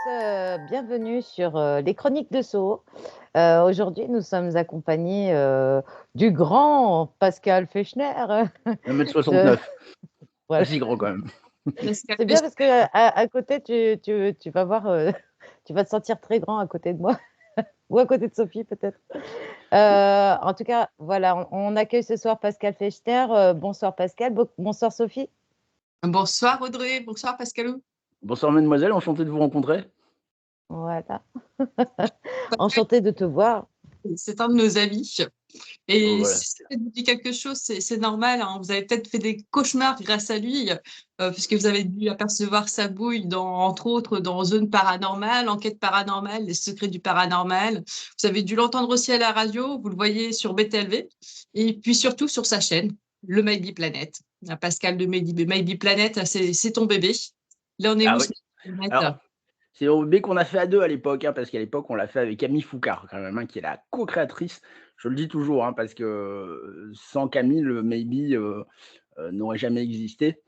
bienvenue sur les Chroniques de Sceaux. Aujourd'hui, nous sommes accompagnés du grand Pascal Fechner. 1,69 De... m, pas Voilà. si grand quand même. C'est bien parce que à côté, tu vas voir, tu vas te sentir très grand à côté de moi ou à côté de Sophie peut-être. En tout cas, voilà, on accueille ce soir Pascal Fechner. Bonsoir Pascal, bonsoir Sophie. Bonsoir Audrey, bonsoir Pascalou. Bonsoir mademoiselle, enchanté de vous rencontrer. Voilà. Enchantée de te voir. C'est un de nos amis. Et Voilà. si ça vous dit quelque chose, c'est normal, hein. Vous avez peut-être fait des cauchemars grâce à lui, puisque vous avez dû apercevoir sa bouille, entre autres, dans Zone Paranormale, Enquête Paranormale, Les Secrets du Paranormal. Vous avez dû l'entendre aussi à la radio, vous le voyez sur BTLV, et puis surtout sur sa chaîne, le Maybe Planet. Pascal de Maybe Planet, c'est ton bébé. Là, on est Ah où oui. sur la planète? Alors, c'est au bébé qu'on a fait à deux à l'époque, parce qu'à l'époque, on l'a fait avec Camille Foucard, quand même, qui est la co-créatrice. Je le dis toujours, parce que sans Camille, le Maybe n'aurait jamais existé.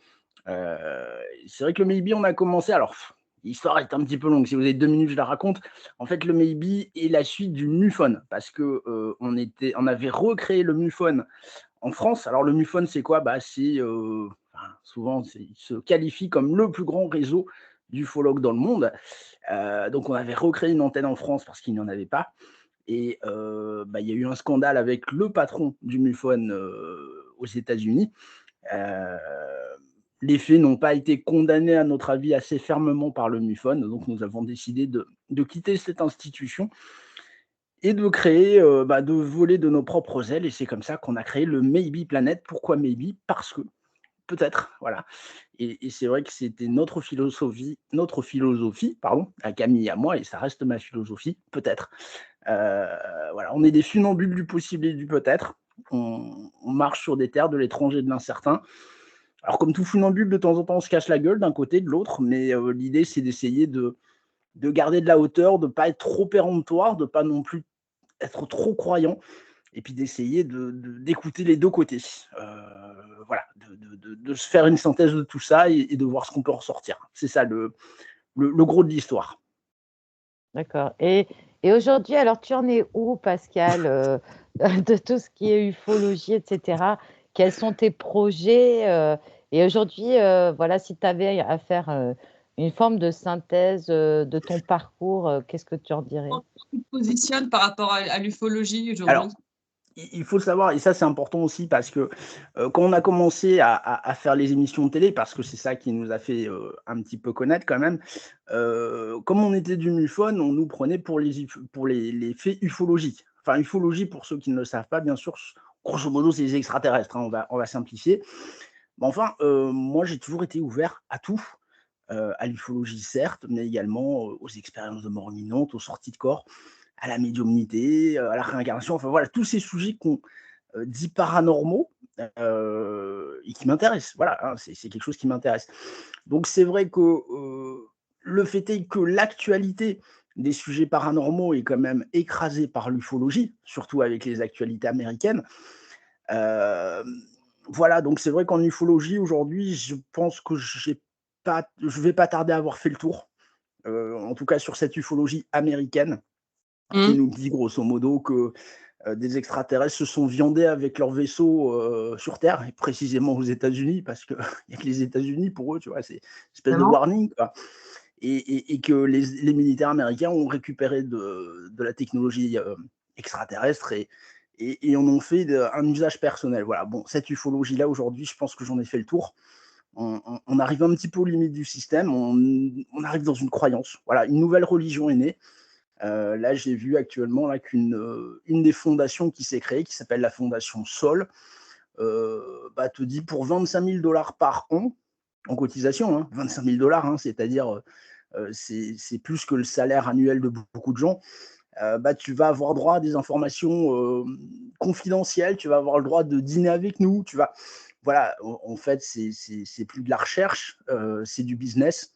C'est vrai que le Maybe, on a commencé. Alors, l'histoire est un petit peu longue. Si vous avez 2 minutes, je la raconte. En fait, le Maybe est la suite du MUFON, parce que on avait recréé le MUFON en France. Alors, le MUFON, c'est quoi? Souvent, il se qualifie comme le plus grand réseau d'ufologues dans le monde. Donc, on avait recréé une antenne en France parce qu'il n'y en avait pas. Et il y a eu un scandale avec le patron du MUFON aux États-Unis. Les faits n'ont pas été condamnés, à notre avis, assez fermement par le MUFON. Donc, nous avons décidé de quitter cette institution et de créer, de voler de nos propres ailes. Et c'est comme ça qu'on a créé le Maybe Planet. Pourquoi Maybe? Parce que peut-être, voilà. Et c'est vrai que c'était notre philosophie, pardon, à Camille et à moi, et ça reste ma philosophie, peut-être. Voilà, on est des funambules du possible et du peut-être. On marche sur des terres de l'étranger et de l'incertain. Alors, comme tout funambule, de temps en temps, on se cache la gueule d'un côté, de l'autre, mais l'idée, c'est d'essayer de garder de la hauteur, de ne pas être trop péremptoire, de ne pas non plus être trop croyant, et puis d'essayer d'écouter les deux côtés. Voilà, de se faire une synthèse de tout ça et de voir ce qu'on peut en ressortir. C'est ça le gros de l'histoire. D'accord. Et aujourd'hui, alors tu en es où, Pascal, de tout ce qui est ufologie, etc. Quels sont tes projets? Et aujourd'hui, voilà, si tu avais à faire une forme de synthèse de ton parcours, qu'est-ce que tu en dirais? Comment tu te positionnes par rapport à l'ufologie Alors, aujourd'hui? il faut le savoir, et ça c'est important aussi, parce que quand on a commencé à faire les émissions de télé, parce que c'est ça qui nous a fait un petit peu connaître quand même, comme on était du MUFON, on nous prenait pour les faits ufologiques. Enfin, ufologie, pour ceux qui ne le savent pas, bien sûr, grosso modo, c'est les extraterrestres, on va simplifier. Mais enfin, moi j'ai toujours été ouvert à tout, à l'ufologie certes, mais également aux expériences de mort imminente, aux sorties de corps, à la médiumnité, à la réincarnation, enfin voilà, tous ces sujets qu'on dit paranormaux et qui m'intéressent. Voilà, c'est quelque chose qui m'intéresse. Donc c'est vrai que le fait est que l'actualité des sujets paranormaux est quand même écrasée par l'ufologie, surtout avec les actualités américaines. Euh, voilà, donc c'est vrai qu'en ufologie aujourd'hui, je pense que je vais pas tarder à avoir fait le tour. En tout cas sur cette ufologie américaine, qui nous dit grosso modo que des extraterrestres se sont viandés avec leurs vaisseaux sur Terre, et précisément aux États-Unis, parce qu'il n'y a que les États-Unis pour eux, tu vois, c'est une espèce de warning, quoi. Et que les militaires américains ont récupéré de la technologie extraterrestre et en ont fait un usage personnel. Voilà, bon, cette ufologie-là, aujourd'hui, je pense que j'en ai fait le tour. On arrive un petit peu aux limites du système, on arrive dans une croyance. Voilà, une nouvelle religion est née. Là, j'ai vu actuellement là, une des fondations qui s'est créée, qui s'appelle la Fondation Sol, te dit pour 25 000 $ par an, en cotisation, 25 000 $, c'est-à-dire c'est plus que le salaire annuel de beaucoup de gens. Tu vas avoir droit à des informations confidentielles, tu vas avoir le droit de dîner avec nous, voilà, en fait, c'est plus de la recherche, c'est du business.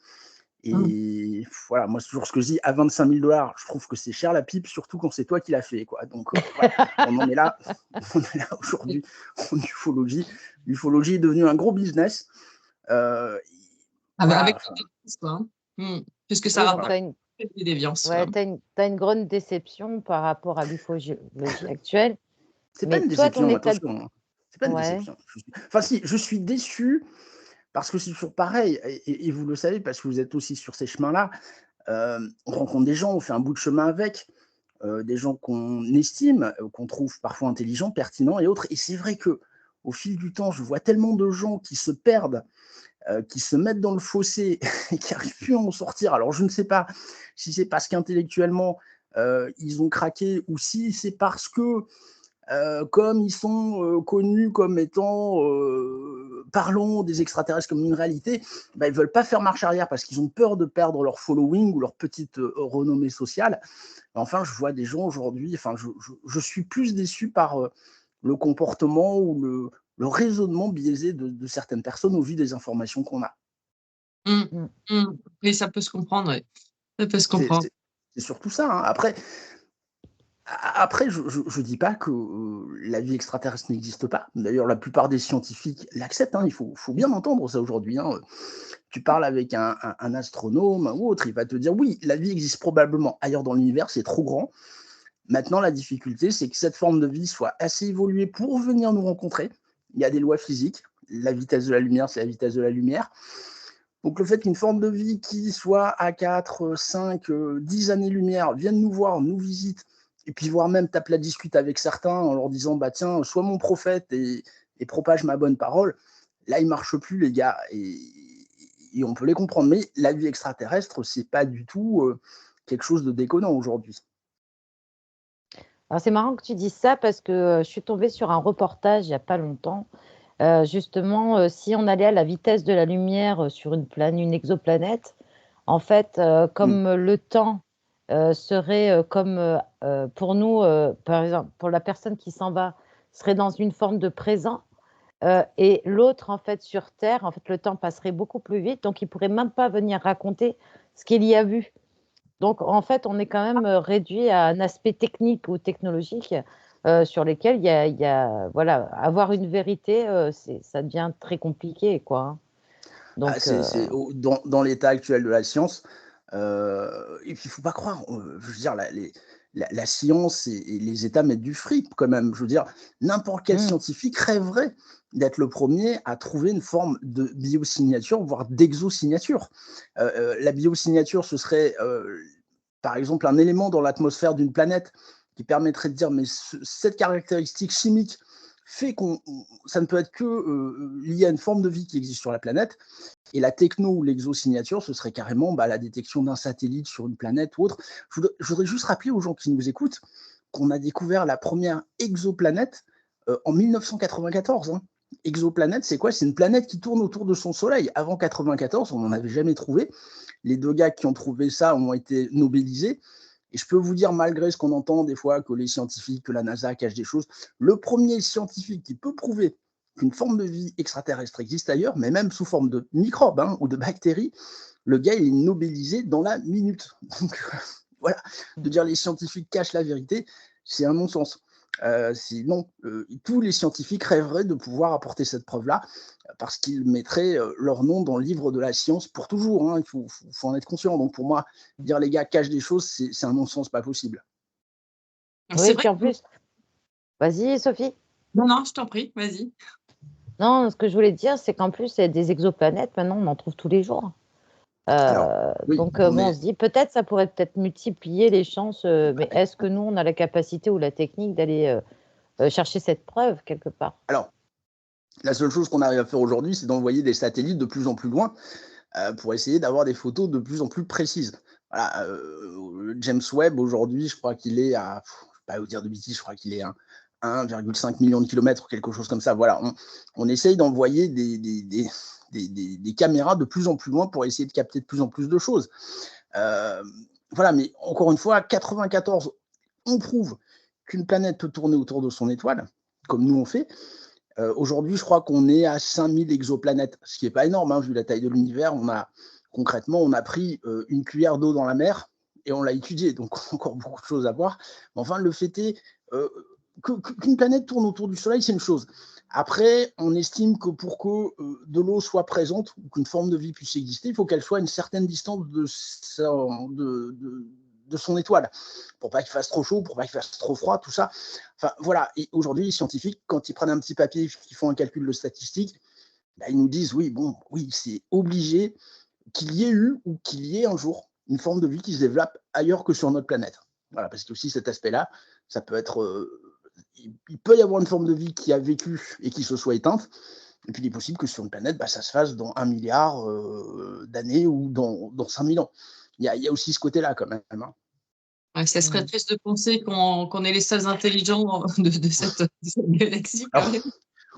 Et voilà, moi, c'est toujours ce que je dis, à 25 000 $, je trouve que c'est cher la pipe, surtout quand c'est toi qui l'as fait, quoi. Donc, voilà, on en est là, aujourd'hui en ufologie. L'ufologie est devenue un gros business. Avec puisque ça Oui, rapporte. Des déviances, Ouais, quoi. t'as une grande déception par rapport à l'ufologie actuelle. C'est pas Mais une toi, ton déception, état. attention, hein. C'est pas une Ouais. déception. Enfin si, je suis déçu parce que c'est toujours pareil et vous le savez parce que vous êtes aussi sur ces chemins-là. On rencontre des gens, on fait un bout de chemin avec, des gens qu'on estime, qu'on trouve parfois intelligents, pertinents et autres. Et c'est vrai que au fil du temps, je vois tellement de gens qui se perdent, qui se mettent dans le fossé et qui n'arrivent plus à en sortir. Alors je ne sais pas si c'est parce qu'intellectuellement, ils ont craqué ou si c'est parce que comme ils sont connus comme étant parlant des extraterrestres comme une réalité, bah, ils ne veulent pas faire marche arrière parce qu'ils ont peur de perdre leur following ou leur petite renommée sociale. Enfin, je vois des gens aujourd'hui, enfin, je suis plus déçu par le comportement ou le raisonnement biaisé de certaines personnes au vu des informations qu'on a. Mmh. Mmh. Mmh. Et ça peut se comprendre, ouais. Ça peut se C'est comprendre. c'est- c'est surtout ça, hein. Après, je ne dis pas que la vie extraterrestre n'existe pas. D'ailleurs, la plupart des scientifiques l'acceptent, hein. Il faut bien entendre ça aujourd'hui, hein. Tu parles avec un astronome ou autre, il va te dire oui, la vie existe probablement ailleurs dans l'univers, c'est trop grand. Maintenant, la difficulté, c'est que cette forme de vie soit assez évoluée pour venir nous rencontrer. Il y a des lois physiques. La vitesse de la lumière, c'est la vitesse de la lumière. Donc le fait qu'une forme de vie qui soit à 4, 5, 10 années-lumière vienne nous voir, nous visite, et puis voire même tape la discute avec certains en leur disant bah tiens, sois mon prophète et propage ma bonne parole, là il marche plus les gars, et on peut les comprendre. Mais la vie extraterrestre, c'est pas du tout quelque chose de déconnant aujourd'hui. Alors c'est marrant que tu dises ça parce que je suis tombée sur un reportage il n'y a pas longtemps. Justement, si on allait à la vitesse de la lumière sur une exoplanète, en fait, Mm. comme le temps serait comme pour nous, par exemple, pour la personne qui s'en va, serait dans une forme de présent, et l'autre, en fait, sur Terre, en fait, le temps passerait beaucoup plus vite, donc il pourrait même pas venir raconter ce qu'il y a vu. Donc, en fait, on est quand même réduit à un aspect technique ou technologique sur lesquels voilà, avoir une vérité, ça devient très compliqué, quoi, hein. Ah, Donc, dans l'état actuel de la science, et puis il faut pas croire, je veux dire la science et les États mettent du fric quand même. Je veux dire, n'importe quel mmh, scientifique rêverait d'être le premier à trouver une forme de biosignature, voire d'exosignature. La biosignature, ce serait, par exemple, un élément dans l'atmosphère d'une planète qui permettrait de dire: «Mais cette caractéristique chimique fait qu'on ça ne peut être que, lié à une forme de vie qui existe sur la planète». Et la techno ou l'exosignature, ce serait carrément bah, la détection d'un satellite sur une planète ou autre. Je voudrais juste rappeler aux gens qui nous écoutent qu'on a découvert la première exoplanète en 1994. Hein. Exoplanète, c'est quoi? C'est une planète qui tourne autour de son Soleil. Avant 1994, on n'en avait jamais trouvé. Les deux gars qui ont trouvé ça ont été nobelisés. Et je peux vous dire, malgré ce qu'on entend des fois, que les scientifiques, que la NASA cache des choses, le premier scientifique qui peut prouver qu'une forme de vie extraterrestre existe ailleurs, mais même sous forme de microbes hein, ou de bactéries, le gars il est nobelisé dans la minute. Donc voilà, de dire les scientifiques cachent la vérité, c'est un non-sens. Non, tous les scientifiques rêveraient de pouvoir apporter cette preuve-là, parce qu'ils mettraient leur nom dans le livre de la science pour toujours. Hein, il faut en être conscient. Donc pour moi, dire les gars cachent des choses, c'est un non-sens pas possible. C'est oui, vrai puis en que plus vas-y, Sophie? non, non, je t'en prie, vas-y. Non, ce que je voulais dire, c'est qu'en plus, il y a des exoplanètes, maintenant, on en trouve tous les jours. Alors, oui, Donc, on bon, on est. se dit peut-être ça pourrait peut-être multiplier les chances, mais est-ce que nous, on a la capacité ou la technique d'aller chercher cette preuve quelque part? Alors, la seule chose qu'on arrive à faire aujourd'hui, c'est d'envoyer des satellites de plus en plus loin pour essayer d'avoir des photos de plus en plus précises. Voilà, James Webb, aujourd'hui, je crois qu'il est à, je ne vais pas vous dire de bêtises, je crois qu'il est à 1,5 million de kilomètres, quelque chose comme ça. Voilà, on essaye d'envoyer des caméras de plus en plus loin pour essayer de capter de plus en plus de choses. Euh, voilà, mais encore une fois, 94, on prouve qu'une planète peut tourner autour de son étoile, comme nous on fait. Aujourd'hui, je crois qu'on est à 5000 exoplanètes, ce qui n'est pas énorme, hein, vu la taille de l'univers. Concrètement, on a pris une cuillère d'eau dans la mer et on l'a étudiée, donc encore beaucoup de choses à voir. Mais enfin, le fait est qu'une planète tourne autour du Soleil, c'est une chose. Après, on estime que pour que de l'eau soit présente ou qu'une forme de vie puisse exister, il faut qu'elle soit à une certaine distance de son étoile, pour pas qu'il fasse trop chaud, pour pas qu'il fasse trop froid, tout ça. Enfin, voilà. Et aujourd'hui, les scientifiques, quand ils prennent un petit papier, qu'ils font un calcul de statistiques, bah, ils nous disent oui, bon, oui, c'est obligé qu'il y ait eu ou qu'il y ait un jour une forme de vie qui se développe ailleurs que sur notre planète. Voilà, parce que aussi cet aspect-là, ça peut être, il peut y avoir une forme de vie qui a vécu et qui se soit éteinte, et puis il est possible que sur une planète, bah, ça se fasse dans 1 milliard d'années ou dans 5000 ans. Il y a aussi ce côté-là quand même. Hein. Ouais, ça serait Mmh. triste de penser qu'on est les seuls intelligents de cette galaxie quand Alors, même.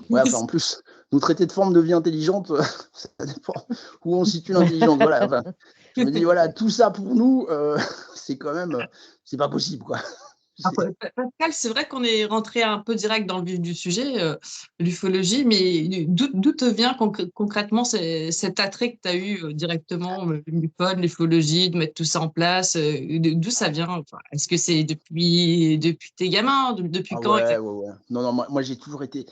ouais, enfin, en plus, nous traiter de forme de vie intelligente, ça dépend où on situe l'intelligence. Voilà, enfin, je me dis, voilà, tout ça pour nous, c'est quand même, c'est pas possible, quoi. Ah, C'est- Pascal, c'est vrai qu'on est rentré un peu direct dans le vif du sujet, l'ufologie, mais d'où te vient concrètement cet attrait que tu as eu directement, l'ufologie, de mettre tout ça en place, d'où ça vient? Enfin, est-ce que c'est depuis tes gamins? Depuis Ah quand ouais, exactement? ouais, ouais. Non, non, moi j'ai toujours été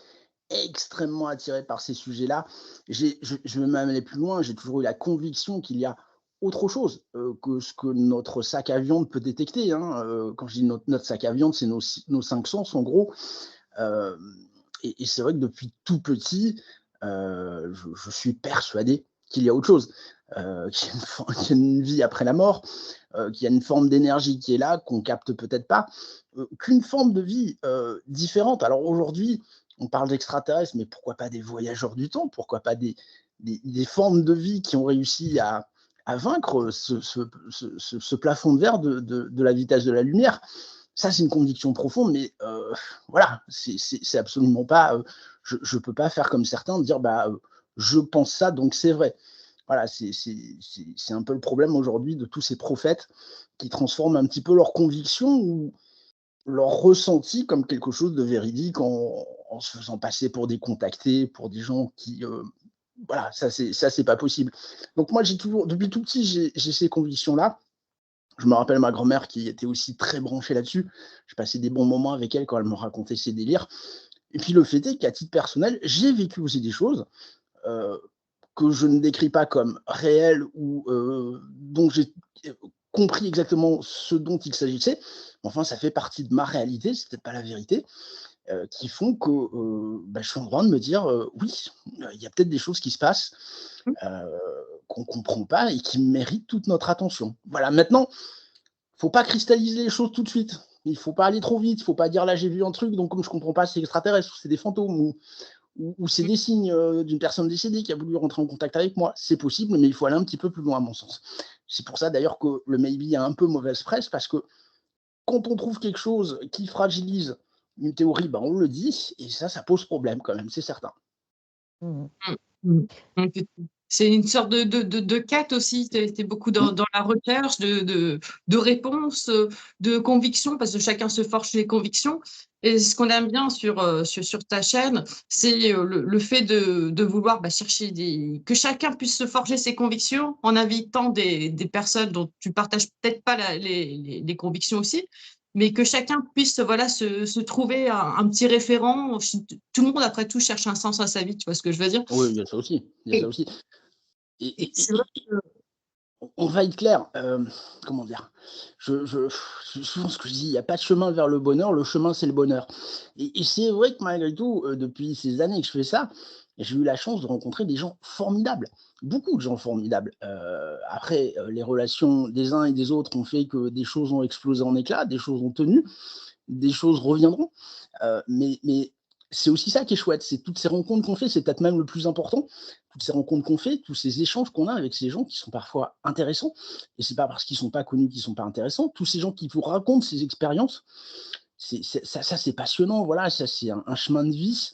extrêmement attiré par ces sujets-là. Je vais même aller plus loin, j'ai toujours eu la conviction qu'il y a autre chose que ce que notre sac à viande peut détecter. Hein. Quand je dis notre sac à viande, c'est nos 5 sens en gros. Euh, et c'est vrai que depuis tout petit, je suis persuadé qu'il y a autre chose, qu'il y a une vie après la mort, qu'il y a une forme d'énergie qui est là, qu'on capte peut-être pas, qu'une forme de vie différente. Alors aujourd'hui, on parle d'extraterrestres, mais pourquoi pas des voyageurs du temps? Pourquoi pas des formes de vie qui ont réussi à vaincre ce plafond de verre de la vitesse de la lumière? Ça, c'est une conviction profonde, mais voilà, c'est absolument pas. Je ne peux pas faire comme certains, dire bah, je pense ça, donc c'est vrai. Voilà, c'est un peu le problème aujourd'hui de tous ces prophètes qui transforment un petit peu leurs convictions ou leur ressenti comme quelque chose de véridique en se faisant passer pour des contactés, pour des gens qui. Voilà, ça, c'est pas possible. Donc, moi, j'ai toujours, depuis tout petit, j'ai ces convictions-là. Je me rappelle ma grand-mère qui était aussi très branchée là-dessus. Je passais des bons moments avec elle quand elle me racontait ses délires. Et puis le fait est qu'à titre personnel, j'ai vécu aussi des choses euh, que je ne décris pas comme réelles ou dont j'ai compris exactement ce dont il s'agissait. Enfin, ça fait partie de ma réalité, c'est peut-être pas la vérité, qui font que bah, je suis en droit de me dire oui, il y a peut-être des choses qui se passent euh, qu'on ne comprend pas et qui méritent toute notre attention. Voilà, maintenant, faut pas cristalliser les choses tout de suite. Il faut pas aller trop vite. Il faut pas dire là j'ai vu un truc, donc comme je comprends pas, c'est extraterrestre, ou c'est des fantômes, ou c'est des signes d'une personne décédée qui a voulu rentrer en contact avec moi. C'est possible, mais il faut aller un petit peu plus loin à mon sens. C'est pour ça d'ailleurs que le maybe a un peu mauvaise presse, parce que quand on trouve quelque chose qui fragilise une théorie, ben on le dit, et ça pose problème quand même, c'est certain. Mmh. Mmh. Donc, c'est une sorte de quête aussi. Tu es beaucoup Mm. dans la recherche de réponses, de convictions, parce que chacun se forge les convictions. Et ce qu'on aime bien sur ta chaîne, c'est le fait de vouloir chercher que chacun puisse se forger ses convictions en invitant des personnes dont tu partages peut-être pas les convictions aussi, mais que chacun puisse voilà, se trouver un petit référent. Tout le monde, après tout, cherche un sens à sa vie, tu vois ce que je veux dire? Oui, il y a ça aussi. Il y a ça Et, aussi. Et, et et- c'est et- vrai et que on va être clair. Comment dire souvent ce que je dis, il n'y a pas de chemin vers le bonheur. Le chemin, c'est le bonheur. Et c'est vrai que malgré tout, depuis ces années que je fais ça, j'ai eu la chance de rencontrer des gens formidables. Beaucoup de gens formidables. Après, les relations des uns et des autres ont fait que des choses ont explosé en éclats, des choses ont tenu, des choses reviendront. Mais c'est aussi ça qui est chouette, c'est toutes ces rencontres qu'on fait, c'est peut-être même le plus important, toutes ces rencontres qu'on fait, tous ces échanges qu'on a avec ces gens qui sont parfois intéressants, et c'est pas parce qu'ils sont pas connus qu'ils sont pas intéressants, tous ces gens qui vous racontent ces expériences, ça c'est passionnant, voilà, ça c'est un chemin de vie.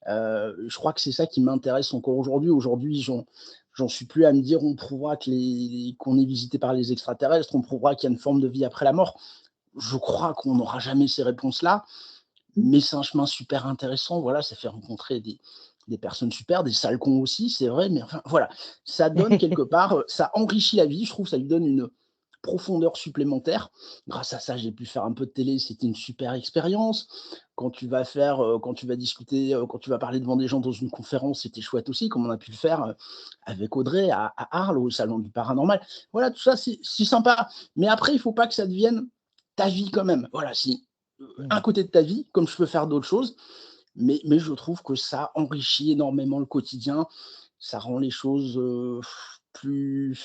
Je crois que c'est ça qui m'intéresse encore aujourd'hui. Aujourd'hui, j'en suis plus à me dire on prouvera qu'on est visité par les extraterrestres, on prouvera qu'il y a une forme de vie après la mort. Je crois qu'on n'aura jamais ces réponses-là, mais c'est un chemin super intéressant. Voilà, ça fait rencontrer des personnes super, des sales cons aussi, c'est vrai, mais enfin, voilà, ça donne quelque part, ça enrichit la vie, je trouve, ça lui donne profondeur supplémentaire. Grâce à ça, j'ai pu faire un peu de télé, c'était une super expérience. Quand tu vas discuter, quand tu vas parler devant des gens dans une conférence, c'était chouette aussi, comme on a pu le faire, avec Audrey à Arles, au salon du paranormal. Voilà, tout ça, c'est sympa. Mais après, il faut pas que ça devienne ta vie quand même. Voilà, c'est un Mmh. côté de ta vie, comme je peux faire d'autres choses, mais je trouve que ça enrichit énormément le quotidien. Ça rend les choses, plus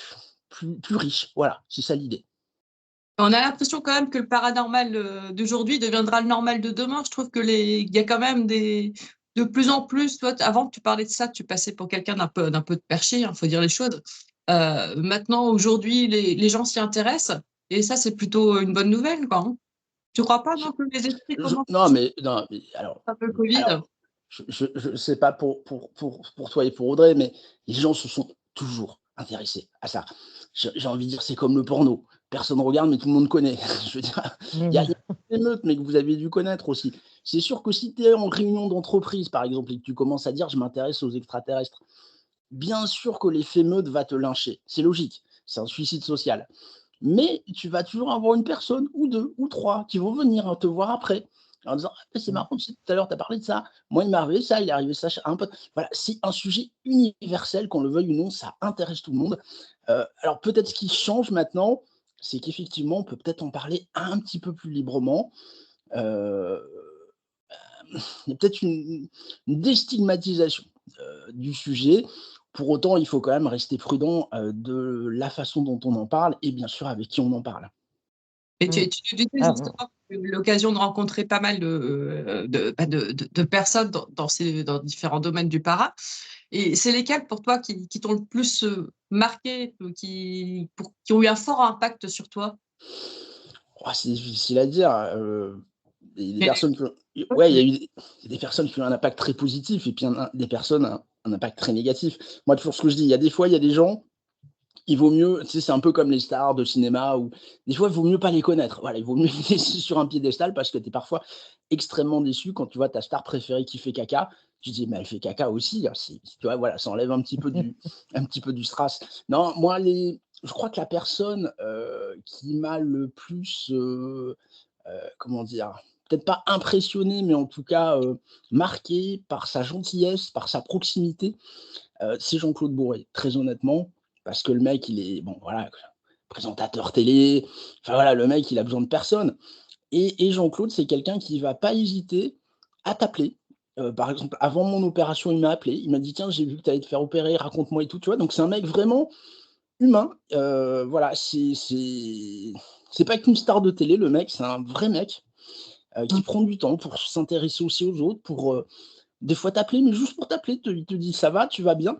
plus riches. Voilà, c'est ça l'idée. On a l'impression quand même que le paranormal, d'aujourd'hui deviendra le normal de demain. Je trouve que il y a quand même de plus en plus, toi, avant que tu parlais de ça, tu passais pour quelqu'un d'un peu de perché, hein, faut dire les choses. Maintenant, aujourd'hui, les gens s'y intéressent et ça, c'est plutôt une bonne nouvelle, quoi, hein. Tu crois pas, non, que les esprits commencent à changer Non, mais alors après le Covid? alors, je sais pas pour toi et pour Audrey, mais les gens se sont toujours intéressés à ça. J'ai envie de dire, c'est comme le porno. Personne regarde, mais tout le monde connaît. Je veux dire, il y a Mmh. des meutes, mais que vous avez dû connaître aussi. C'est sûr que si tu es en réunion d'entreprise, par exemple, et que tu commences à dire: «Je m'intéresse aux extraterrestres», bien sûr que l'effet meute va te lyncher. C'est logique, c'est un suicide social. Mais tu vas toujours avoir une personne ou 2 ou 3 qui vont venir, te voir après, en disant: «Ah, c'est Mmh. marrant, tu sais, tout à l'heure, tu as parlé de ça. Moi, il m'est arrivé ça, il est arrivé ça à un pote». Voilà, c'est un sujet universel, qu'on le veuille ou non, ça intéresse tout le monde. Alors peut-être ce qui change maintenant, c'est qu'effectivement, on peut peut-être en parler un petit peu plus librement. Heu, il y a peut-être une déstigmatisation, du sujet. Pour autant, il faut quand même rester prudent, de la façon dont on en parle et bien sûr avec qui on en parle. Et Mmh. tu disais Ah, justement que tu as eu l'occasion de rencontrer pas mal de personnes dans différents domaines du para. Et c'est lesquelles pour toi qui t'ont le plus, marqué, qui ont eu un fort impact sur toi? Oh, c'est difficile à dire, il y a des Mais personnes qui ont toi, ouais, tu il y a des personnes qui ont un impact très positif et puis il y en a des personnes, un impact très négatif. Moi, toujours ce que je dis, il y a des fois, il y a des gens, il vaut mieux, tu sais, c'est un peu comme les stars de cinéma ou des fois, il vaut mieux pas les connaître. Voilà, il vaut mieux les laisser sur un piédestal parce que tu es parfois extrêmement déçu quand tu vois ta star préférée qui fait caca. Tu te dis: «Mais elle fait caca aussi, hein», tu vois? Voilà, ça enlève un petit peu du strass. Non, moi, je crois que la personne, qui m'a le plus, comment dire? Peut-être pas impressionné, mais en tout cas, marqué par sa gentillesse, par sa proximité, c'est Jean-Claude Bourré, très honnêtement, parce que le mec, il est bon, voilà, présentateur télé, enfin voilà, le mec, il a besoin de personne et Jean-Claude, c'est quelqu'un qui va pas hésiter à t'appeler. Par exemple, avant mon opération, il m'a appelé, il m'a dit: «Tiens, j'ai vu que tu allais te faire opérer, raconte-moi et tout», tu vois? Donc c'est un mec vraiment humain, voilà, c'est pas qu'une star de télé, le mec, c'est un vrai mec, qui mmh, prend du temps pour s'intéresser aussi aux autres, pour, des fois t'appeler, mais juste pour t'appeler, il te dit: «Ça va, tu vas bien?»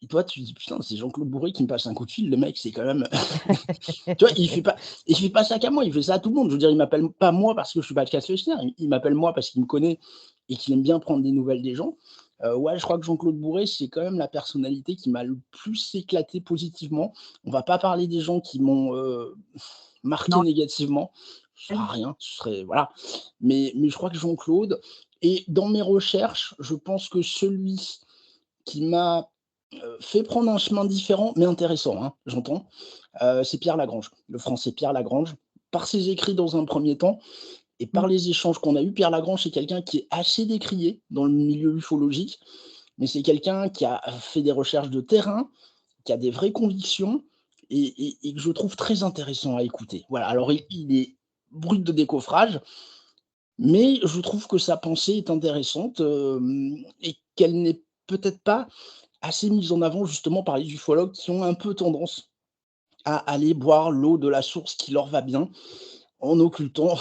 Et toi, tu te dis: «Putain, c'est Jean-Claude Bourré qui me passe un coup de fil, le mec, c'est quand même» tu vois? Il fait pas ça qu'à moi, il fait ça à tout le monde. Je veux dire, il m'appelle pas moi parce que je suis pas casse-fléchien, il m'appelle moi parce qu'il me connaît et qu'il aime bien prendre des nouvelles des gens. Ouais, je crois que Jean-Claude Bourré, c'est quand même la personnalité qui m'a le plus éclaté positivement. On va pas parler des gens qui m'ont, marqué non, négativement, ça sert à rien, ce serait voilà. Mais je crois que Jean-Claude et dans mes recherches, je pense que celui qui m'a, fait prendre un chemin différent, mais intéressant, hein, j'entends, c'est Pierre Lagrange, le Français Pierre Lagrange. Par ses écrits dans un premier temps et mmh, par les échanges qu'on a eus, Pierre Lagrange, c'est quelqu'un qui est assez décrié dans le milieu ufologique, mais c'est quelqu'un qui a fait des recherches de terrain, qui a des vraies convictions et que je trouve très intéressant à écouter. Voilà, alors il est brut de décoffrage, mais je trouve que sa pensée est intéressante, et qu'elle n'est peut-être pas assez mise en avant justement par les ufologues qui ont un peu tendance à aller boire l'eau de la source qui leur va bien, en occultant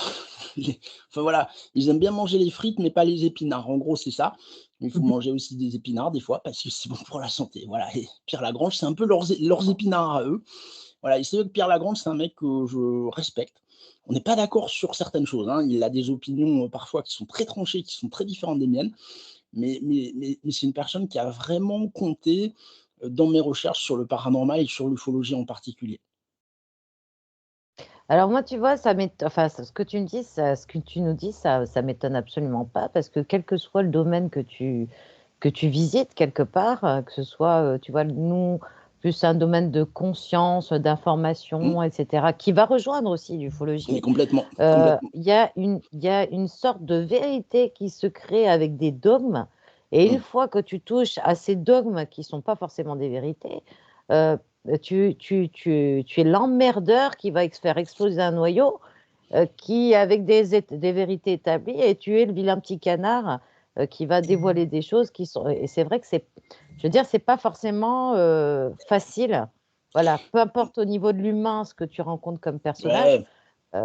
les enfin voilà, ils aiment bien manger les frites, mais pas les épinards. En gros, c'est ça. Il faut mmh. manger aussi des épinards des fois parce que c'est bon pour la santé. Voilà et Pierre Lagrange, c'est un peu leurs épinards à eux. Voilà et c'est vrai que Pierre Lagrange, c'est un mec que je respecte. On n'est pas d'accord sur certaines choses, hein. Il a des opinions, parfois qui sont très tranchées, qui sont très différentes des miennes, mais c'est une personne qui a vraiment compté, dans mes recherches sur le paranormal et sur l'ufologie en particulier. Alors moi, tu vois, enfin, ce que tu me dis, ce que tu nous dis, ça m'étonne absolument pas parce que quel que soit le domaine que tu visites quelque part, que ce soit, tu vois, nous, plus un domaine de conscience, d'information, etc., qui va rejoindre aussi Mais l'ufologie. complètement. Il y a une sorte de vérité qui se crée avec des dogmes, et une fois que tu touches à ces dogmes qui ne sont pas forcément des vérités, euh, tu es l'emmerdeur qui va faire exploser un noyau qui, avec des vérités établies, et tu es le vilain petit canard qui va dévoiler des choses qui sont. Et c'est vrai que je veux dire, c'est pas forcément facile. Voilà, peu importe au niveau de l'humain ce que tu rencontres comme personnage, Ouais.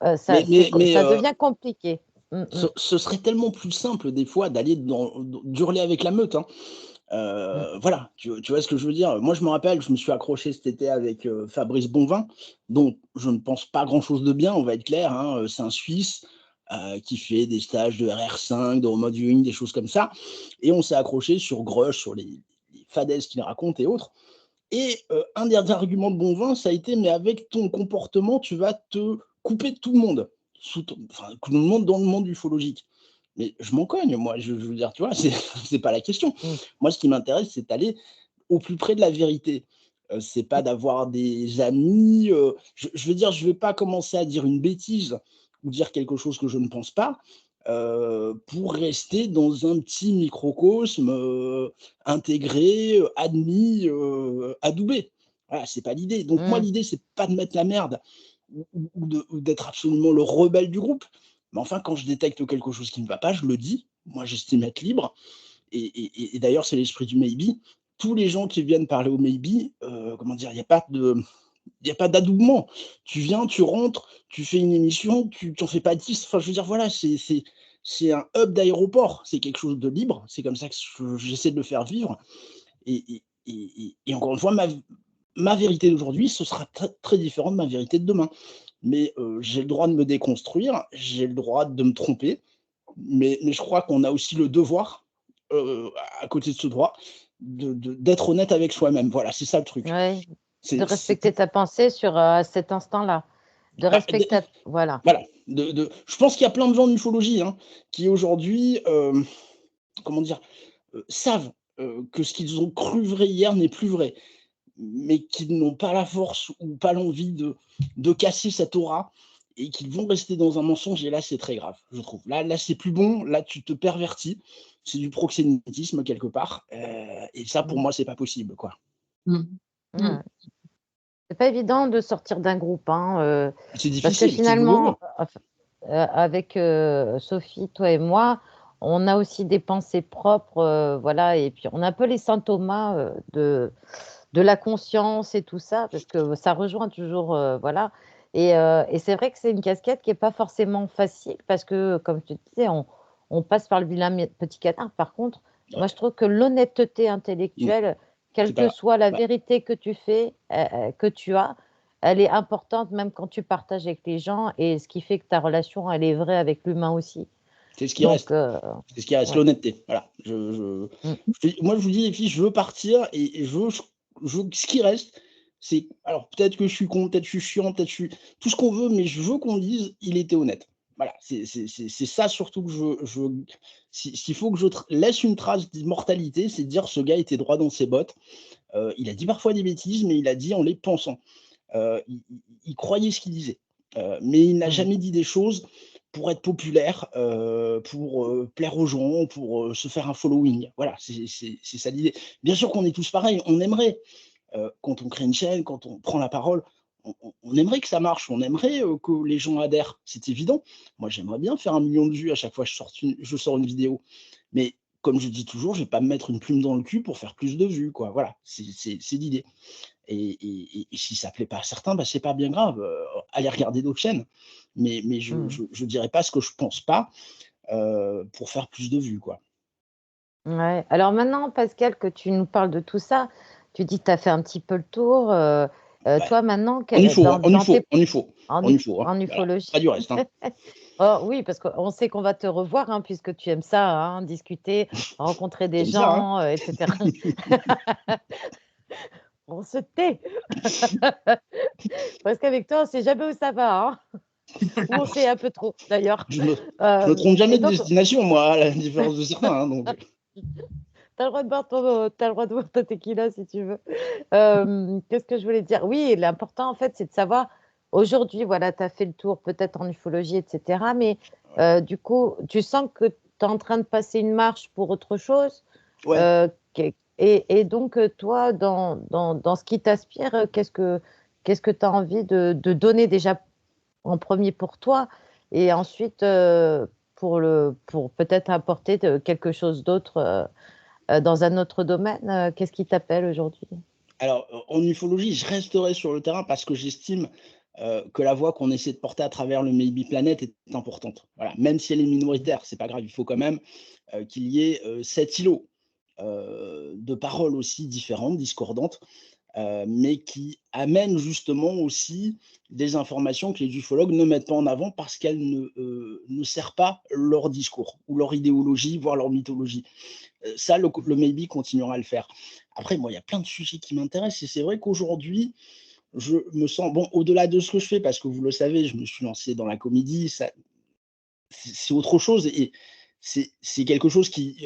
euh, Mais, mais, mais ça devient compliqué. ce serait tellement plus simple des fois d'aller d'hurler avec la meute, hein. Mm. Voilà, tu vois ce que je veux dire? Moi, je me rappelle, je me suis accroché cet été avec Fabrice Bonvin, dont je ne pense pas grand-chose de bien, on va être clair, hein. C'est un Suisse qui fait des stages de RR5, de remote viewing, des choses comme ça. Et on s'est accroché sur Grush, sur les fadaises qu'il raconte et autres. Et un des arguments de Bonvin, ça a été, mais avec ton comportement, tu vas te couper de tout le monde, enfin, tout le monde dans le monde ufologique. Mais je m'en cogne, moi, je veux dire, tu vois, c'est pas la question. Moi, ce qui m'intéresse, c'est d'aller au plus près de la vérité. C'est pas d'avoir des amis. Je veux dire, je vais pas commencer à dire une bêtise ou dire quelque chose que je ne pense pas pour rester dans un petit microcosme intégré, admis, adoubé. Voilà, c'est pas l'idée. Donc moi, l'idée, c'est pas de mettre la merde ou d'être absolument le rebelle du groupe. Mais enfin, quand je détecte quelque chose qui ne va pas, je le dis. Moi, j'estime être libre. Et d'ailleurs, c'est l'esprit du maybe. Tous les gens qui viennent parler au maybe, comment dire, il n'y a pas d'adoubement. Tu viens, tu rentres, tu fais une émission, tu n'en fais pas 10. Enfin, je veux dire, voilà, c'est un hub d'aéroport. C'est quelque chose de libre. C'est comme ça que j'essaie de le faire vivre. Et encore une fois, ma vérité d'aujourd'hui, ce sera très différent de ma vérité de demain. Mais j'ai le droit de me déconstruire, j'ai le droit de me tromper, mais je crois qu'on a aussi le devoir, à côté de ce droit, d'être honnête avec soi-même. Voilà, c'est ça le truc. Ouais, de C'est, respecter ta pensée sur cet instant-là. De bah, respecter. Voilà. voilà. Je pense qu'il y a plein de gens en ufologie qui aujourd'hui, comment dire, savent que ce qu'ils ont cru vrai hier n'est plus vrai, mais qui n'ont pas la force ou pas l'envie de casser cette aura et qui vont rester dans un mensonge. Et là, c'est très grave, je trouve. Là, c'est plus bon. Là, tu te pervertis. C'est du proxénétisme quelque part. Et ça, pour moi, c'est pas possible, quoi. Ouais. C'est pas évident de sortir d'un groupe, hein, C'est parce que difficile, c'est douloureux. finalement, avec Sophie, toi et moi, on a aussi des pensées propres, voilà, et puis on a un peu les saint Thomas de la conscience et tout ça, parce que ça rejoint toujours, voilà. Et c'est vrai que c'est une casquette qui n'est pas forcément facile, parce que, comme je te disais, on passe par le vilain petit canard. Par contre, moi, je trouve que l'honnêteté intellectuelle, quelle C'est que pas. soit la vérité que tu fais, que tu as, elle est importante même quand tu partages avec les gens, et ce qui fait que ta relation, elle est vraie avec l'humain aussi. C'est ce qui Donc, reste. C'est ce qui reste, ouais. l'honnêteté. Voilà. Mm. Moi, je vous dis, les filles, je veux partir et ce qui reste, c'est. Alors, peut-être que je suis con, peut-être que je suis chiant, peut-être que je suis. Tout ce qu'on veut, mais je veux qu'on dise, il était honnête. Voilà. C'est ça surtout que s'il faut que laisse une trace d'immortalité, c'est de dire ce gars était droit dans ses bottes. Il a dit parfois des bêtises, mais il a dit en les pensant. Il croyait ce qu'il disait. Mais il n'a jamais dit des choses pour être populaire, pour plaire aux gens, pour se faire un following. Voilà, c'est ça l'idée. Bien sûr qu'on est tous pareils, on aimerait, quand on crée une chaîne, quand on prend la parole, on aimerait que ça marche, on aimerait que les gens adhèrent, c'est évident. Moi, j'aimerais bien faire 1 million de vues à chaque fois que je sors une vidéo. Mais comme je dis toujours, je ne vais pas me mettre une plume dans le cul pour faire plus de vues, quoi. Voilà, c'est l'idée. Et si ça plaît pas à certains, bah, c'est pas bien grave, allez regarder d'autres chaînes. Mais je dirais pas ce que je pense pas, pour faire plus de vues, quoi. Ouais. Alors maintenant, Pascal, que tu nous parles de tout ça, tu dis que tu as fait un petit peu le tour. Ouais. Toi, maintenant, En UFO, hein, dans tes... en UFO, hein. en Voilà, ufologie. pas du reste, hein. Oh, oui, parce qu'on sait qu'on va te revoir, hein, puisque tu aimes ça, hein, discuter, rencontrer des Comme ça, hein. gens, etc. On se tait. Parce qu'avec toi, on ne sait jamais où ça va, hein. Ou on sait un peu trop, d'ailleurs. Je me trompe Et jamais de donc, destination, moi, à la différence de certains, hein, donc T'as le droit de boire t'as le droit de boire ta tequila si tu veux. Qu'est-ce que je voulais dire? Oui, l'important en fait, c'est de savoir. Aujourd'hui, voilà, tu as fait le tour peut-être en ufologie, etc. Mais du coup, tu sens que tu es en train de passer une marche pour autre chose. Ouais. Et donc, toi, dans ce qui t'aspire, qu'est-ce que tu as envie de donner déjà en premier pour toi et ensuite pour peut-être apporter quelque chose d'autre dans un autre domaine? Qu'est-ce qui t'appelle aujourd'hui? Alors, en ufologie, je resterai sur le terrain parce que j'estime que la voix qu'on essaie de porter à travers le Maybe Planet est importante. Voilà, même si elle est minoritaire, c'est pas grave, il faut quand même qu'il y ait cet îlot de paroles aussi différentes, discordantes, mais qui amènent justement aussi des informations que les ufologues ne mettent pas en avant parce qu'elles ne servent pas leur discours ou leur idéologie, voire leur mythologie. Ça, le Maybe continuera à le faire. Après, moi, il y a plein de sujets qui m'intéressent et c'est vrai qu'aujourd'hui, je me sens, bon, au-delà de ce que je fais, parce que vous le savez, je me suis lancé dans la comédie, ça, c'est autre chose et c'est quelque chose qui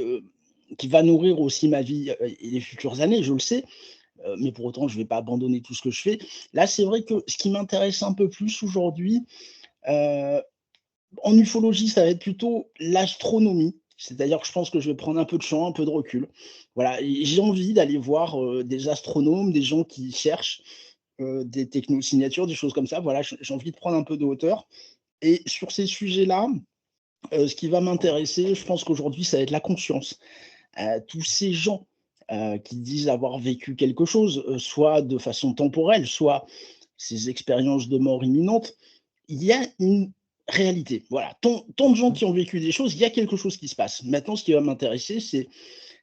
va nourrir aussi ma vie et les futures années, je le sais, mais pour autant, je ne vais pas abandonner tout ce que je fais. Là, c'est vrai que ce qui m'intéresse un peu plus aujourd'hui, euh, en ufologie, ça va être plutôt l'astronomie. C'est-à-dire que je pense que je vais prendre un peu de champ, un peu de recul. Voilà, et j'ai envie d'aller voir des astronomes, des gens qui cherchent des technosignatures, des choses comme ça. Voilà, j'ai envie de prendre un peu de hauteur. Et sur ces sujets-là, ce qui va m'intéresser, je pense qu'aujourd'hui, ça va être la conscience. Tous ces gens qui disent avoir vécu quelque chose, soit de façon temporelle, soit ces expériences de mort imminente, il y a une réalité. Voilà, tant de gens qui ont vécu des choses, il y a quelque chose qui se passe. Maintenant, ce qui va m'intéresser, c'est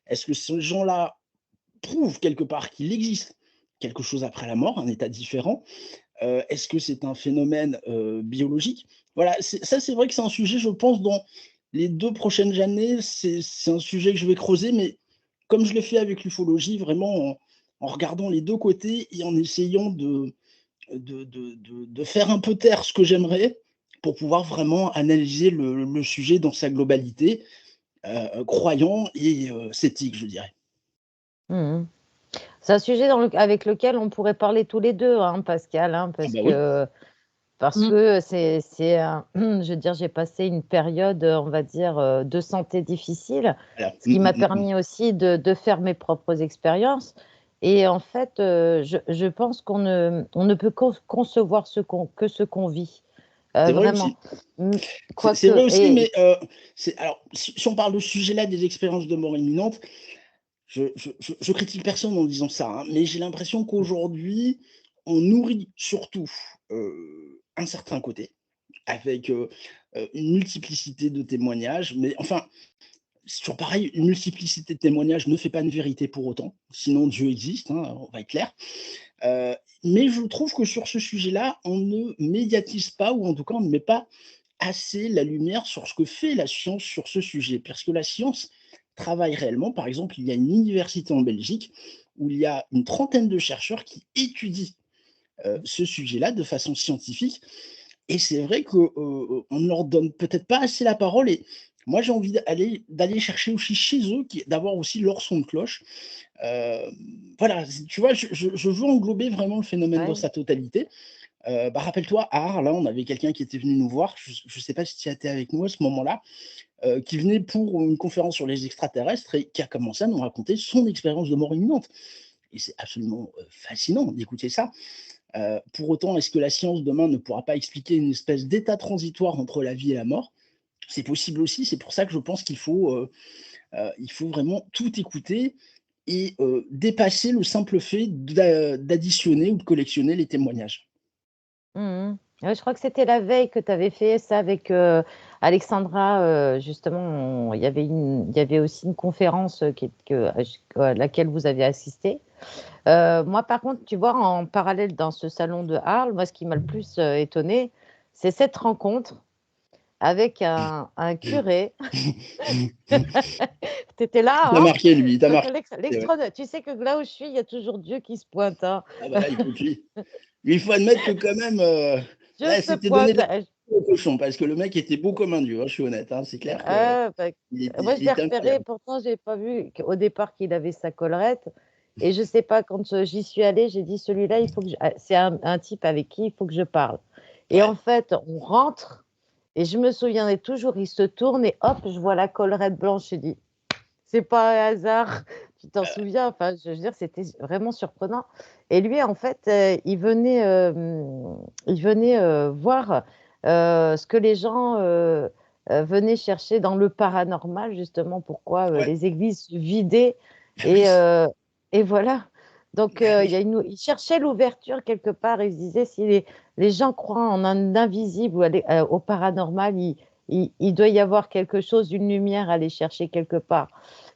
est-ce que ces gens-là prouvent quelque part qu'il existe quelque chose après la mort, un état différent? Est-ce que c'est un phénomène biologique? Voilà, ça, c'est vrai que c'est un sujet, je pense, dans les 2 prochaines années, c'est un sujet que je vais creuser, mais comme je l'ai fait avec l'ufologie, vraiment en regardant les 2 côtés et en essayant de faire un peu taire ce que j'aimerais pour pouvoir vraiment analyser le sujet dans sa globalité, croyant et sceptique, je dirais. Mhm. C'est un sujet avec lequel on pourrait parler tous les deux, hein, Pascal, hein, Ah parce bah oui. que Mm. je veux dire, j'ai passé une période, on va dire, de santé difficile, Voilà. ce qui m'a permis aussi de faire mes propres expériences. Et en fait, je pense on ne peut concevoir que ce qu'on vit, C'est vrai vraiment. aussi. Mm, C'est vrai Quoique, aussi, mais alors, si on parle de ce sujet-là, des expériences de mort imminente, je critique personne en disant ça, hein, mais j'ai l'impression qu'aujourd'hui, on nourrit surtout un certain côté, avec une multiplicité de témoignages, mais enfin, c'est toujours pareil, une multiplicité de témoignages ne fait pas une vérité pour autant, sinon Dieu existe, hein, on va être clair. Euh, mais je trouve que sur ce sujet-là, on ne médiatise pas, ou en tout cas, on ne met pas assez la lumière sur ce que fait la science sur ce sujet. Parce que la science travaille réellement. Par exemple, il y a une université en Belgique où il y a une trentaine de chercheurs qui étudient ce sujet-là de façon scientifique. Et c'est vrai qu'on ne leur donne peut-être pas assez la parole. Et moi, j'ai envie d'aller chercher aussi chez eux, d'avoir aussi leur son de cloche. Euh, voilà, tu vois, je veux englober vraiment le phénomène dans ouais. sa totalité. Rappelle-toi, à Arles, là, on avait quelqu'un qui était venu nous voir, je ne sais pas si tu étais avec nous à ce moment-là, qui venait pour une conférence sur les extraterrestres et qui a commencé à nous raconter son expérience de mort imminente. Et c'est absolument fascinant d'écouter ça. Pour autant, est-ce que la science demain ne pourra pas expliquer une espèce d'état transitoire entre la vie et la mort? C'est possible aussi, c'est pour ça que je pense il faut vraiment tout écouter et dépasser le simple fait d'additionner ou de collectionner les témoignages. Mhm. Ouais, je crois que c'était la veille que tu avais fait ça avec Alexandra. Justement, il y avait aussi une conférence à laquelle vous avez assisté. Moi, par contre, tu vois, en parallèle dans ce salon de Arles, moi, ce qui m'a le plus étonné, c'est cette rencontre avec un curé. Tu étais là, T'as hein? marqué, lui, t'as Donc, marqué. C'est vrai. tu sais que là où je suis, il y a toujours Dieu qui se pointe, hein. Ah bah là, écoute, lui, il faut admettre que quand même, Dieu là, se c'était donné pointe. de la au cochon, parce que le mec était beau comme un dieu, hein, je suis honnête, hein, c'est clair que Bah, moi, je il l'ai était repéré, incroyable. pourtant, j'ai pas vu au départ qu'il avait sa collerette. Et je sais pas, quand j'y suis allée, j'ai dit celui-là, il faut que c'est un type avec qui il faut que je parle. Et Ouais. en fait, on rentre, et je me souviendrai toujours, il se tourne et hop, je vois la collerette blanche. J'ai dit, c'est pas un hasard, tu t'en souviens? Enfin, je veux dire, c'était vraiment surprenant. Et lui, en fait, il venait voir ce que les gens venaient chercher dans le paranormal, justement, pourquoi Ouais, les églises se vidaient. bah Et, oui, euh, et voilà. Donc, bah oui. il cherchait l'ouverture quelque part. Il se disait, si les gens croient en un invisible ou au paranormal, il doit y avoir quelque chose, une lumière à aller chercher quelque part.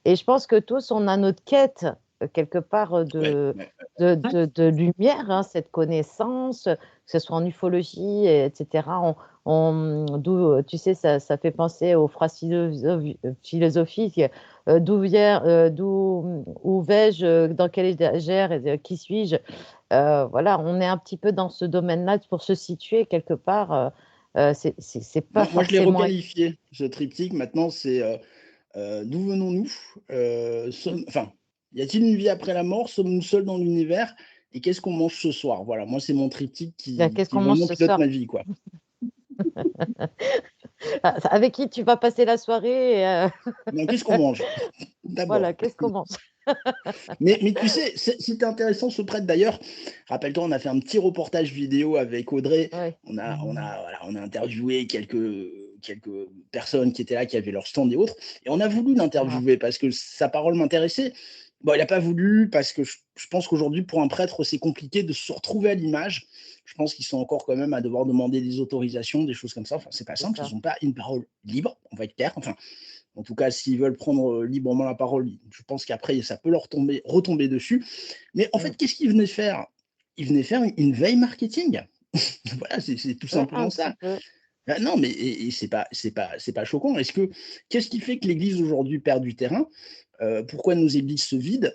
Et je pense que tous, on a notre quête, quelque part, Ouais, ouais. de lumière, hein, cette connaissance, que ce soit en ufologie, etc. D'où, tu sais, ça fait penser aux phrases philosophiques, où vais-je, dans quelle étagère, qui suis-je? Voilà, on est un petit peu dans ce domaine-là pour se situer quelque part. C'est pas Moi, je l'ai forcément. requalifié, ce triptyque. Maintenant, c'est d'où venons-nous? Enfin, y a-t-il une vie après la mort? Sommes-nous seuls dans l'univers? Et qu'est-ce qu'on mange ce soir? Voilà, moi, c'est mon triptyque Qu'est-ce qui qu'on mange vraiment ce pilote soir? ma vie, quoi. Ah, avec qui tu vas passer la soirée Non, qu'est-ce qu'on mange? Voilà, D'abord. qu'est-ce qu'on mange? Mais tu sais, c'était intéressant ce prêtre d'ailleurs. Rappelle-toi, on a fait un petit reportage vidéo avec Audrey. Ouais. Voilà, on a interviewé quelques personnes qui étaient là, qui avaient leur stand et autres. Et on a voulu Ah, l'interviewer parce que sa parole m'intéressait. Bon, il n'a pas voulu parce que je pense qu'aujourd'hui, pour un prêtre, c'est compliqué de se retrouver à l'image. Je pense qu'ils sont encore quand même à devoir demander des autorisations, des choses comme ça. Enfin, c'est pas c'est simple, ça. ils n'ont pas une parole libre, on va être clair. Enfin, en tout cas, s'ils veulent prendre librement la parole, je pense qu'après, ça peut leur retomber dessus. Mais en Mmh. fait, qu'est-ce qu'ils venaient faire? Ils venaient faire une veille marketing. Voilà, c'est tout Ouais, simplement un petit ça. peu. Ah non, mais c'est pas choquant. Qu'est-ce qui fait que l'Église aujourd'hui perd du terrain? Pourquoi nos églises se vident?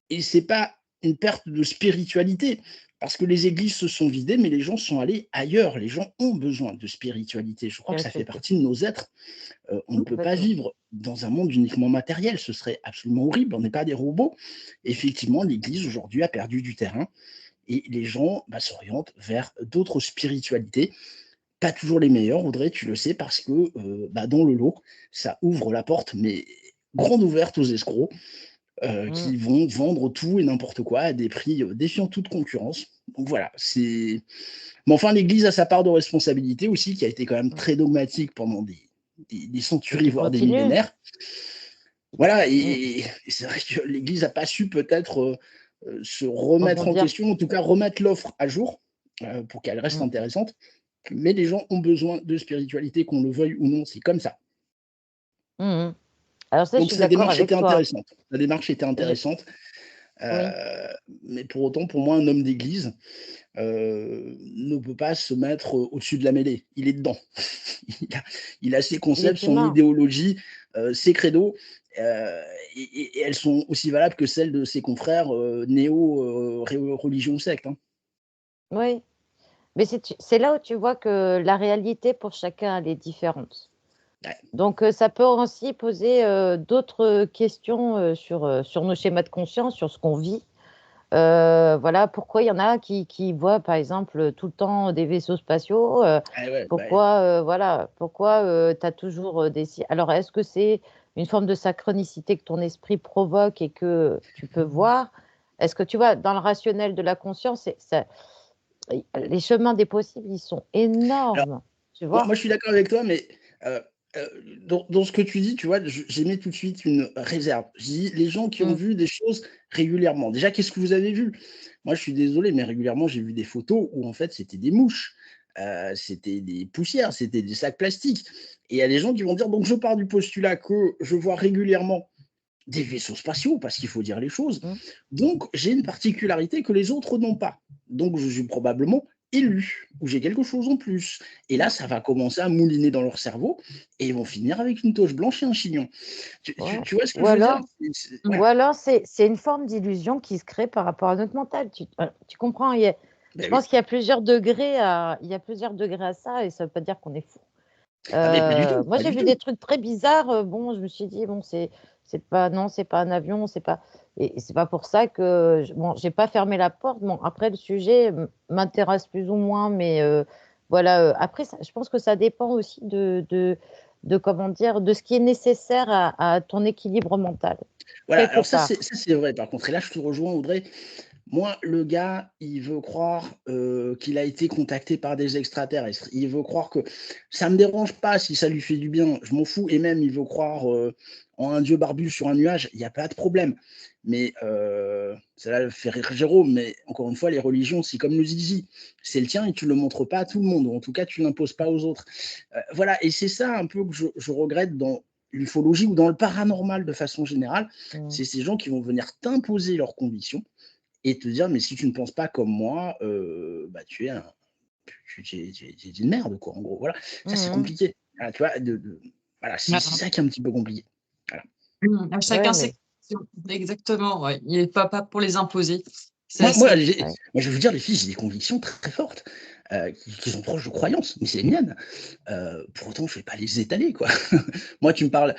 Et c'est pas une perte de spiritualité, parce que les églises se sont vidées, mais les gens sont allés ailleurs. Les gens ont besoin de spiritualité. Je crois que ça fait Spiritualité. partie de nos êtres. On ne peut pas Complètement. vivre dans un monde uniquement matériel, ce serait absolument horrible, on n'est pas des robots. Effectivement, l'Église aujourd'hui a perdu du terrain et les gens s'orientent vers d'autres spiritualités, pas toujours les meilleures, Audrey, tu le sais, parce que dans le lot, ça ouvre la porte, mais grande ouverte aux escrocs Mmh. qui vont vendre tout et n'importe quoi à des prix défiant toute concurrence. Donc voilà, c'est. Mais enfin, l'Église a sa part de responsabilité aussi, qui a été quand même Mmh. très dogmatique pendant des Et centuries, qui voire des continue. millénaires. Voilà, Mmh. et c'est vrai que l'Église n'a pas su peut-être se remettre en Rebondir. question, en tout cas remettre l'offre à jour pour qu'elle reste Mmh. intéressante. Mais les gens ont besoin de spiritualité, qu'on le veuille ou non, c'est comme ça. Mmh mh. Alors ça, je Donc suis sa d'accord démarche était avec toi. intéressante. La démarche était Je intéressante. Oui, Mais pour autant, pour moi, un homme d'église ne peut pas se mettre au-dessus de la mêlée. Il est dedans. il, a, il a ses il concepts, est son humain. idéologie, ses credos, euh, et elles sont aussi valables que celles de ses confrères néo-religion secte. Hein. Oui, mais c'est là où tu vois que la réalité pour chacun, elle est différente. Ouais. Donc ça peut aussi poser, d'autres questions, sur nos schémas de conscience, sur ce qu'on vit. Voilà, pourquoi il y en a qui voient, par exemple, tout le temps des vaisseaux spatiaux, Ah ouais, pourquoi, voilà, pourquoi, tu as toujours, des si alors est-ce que c'est une forme de synchronicité que ton esprit provoque et que tu peux voir? Est-ce que tu vois, dans le rationnel de la conscience, c'est ça les chemins des possibles, ils sont alors, énormes, tu moi, vois? moi, je suis d'accord avec toi, mais dans ce que tu dis, tu vois, j'émets tout de suite une réserve. Je dis, les gens qui ont Mmh. vu des choses régulièrement. Déjà, qu'est-ce que vous avez vu? Moi, je suis désolé, mais régulièrement, j'ai vu des photos où en fait, c'était des mouches, c'était des poussières, c'était des sacs plastiques. Et il y a des gens qui vont dire, donc je pars du postulat que je vois régulièrement des vaisseaux spatiaux, parce qu'il faut dire les choses. Mmh. Donc, j'ai une particularité que les autres n'ont pas. Donc, je suis probablement élu, ou j'ai quelque chose en plus. Et là, ça va commencer à mouliner dans leur cerveau, et ils vont finir avec une toche blanche et un chignon. Ouais. Tu vois ce que Ou je veux dire? alors ou Voilà. alors c'est une forme d'illusion qui se crée par rapport à notre mental. Tu comprends? Ben Je oui. pense qu'il y a plusieurs degrés à ça et ça veut pas dire qu'on est fou. Ah mais pas du tout, Moi, pas j'ai du vu des tout. trucs très bizarres, bon, je me suis dit: «Bon, c'est pas non, c'est pas un avion, c'est pas» et c'est pas pour ça que j'ai pas fermé la porte. Bon, après le sujet m'intéresse plus ou moins, mais voilà, après ça je pense que ça dépend aussi de comment dire? De ce qui est nécessaire à ton équilibre mental, Voilà, quelque alors part. ça c'est vrai par contre et là je te rejoins Audrey. Moi, le gars, il veut croire, qu'il a été contacté par des extraterrestres. Il veut croire que ça me dérange pas si ça lui fait du bien, je m'en fous et même il veut croire, en un dieu barbu sur un nuage, il y a pas de problème. Mais, ça va faire rire Jérôme, mais encore une fois, les religions, c'est comme le zizi. C'est le tien et tu le montres pas à tout le monde ou en tout cas, tu l'imposes pas aux autres. Voilà et c'est ça un peu que je regrette dans l'ufologie ou dans le paranormal de façon générale, Mmh. c'est ces gens qui vont venir t'imposer leurs convictions et te dire: «Mais si tu ne penses pas comme moi, bah, tu es un tu es une merde, quoi», en gros, voilà. Ça, c'est Mmh. compliqué. Voilà, tu vois? De voilà, c'est ça qui est un petit peu compliqué. Voilà. À Ouais, chacun ses mais convictions. Exactement, ouais. Il est pas pour les imposer. C'est Moi moi, assez j'ai ouais. moi, je vais vous dire, les filles, j'ai des convictions très, très fortes, qui sont proches de croyances, mais c'est les miennes. Pour autant, je vais pas les étaler, quoi. Moi, tu me parles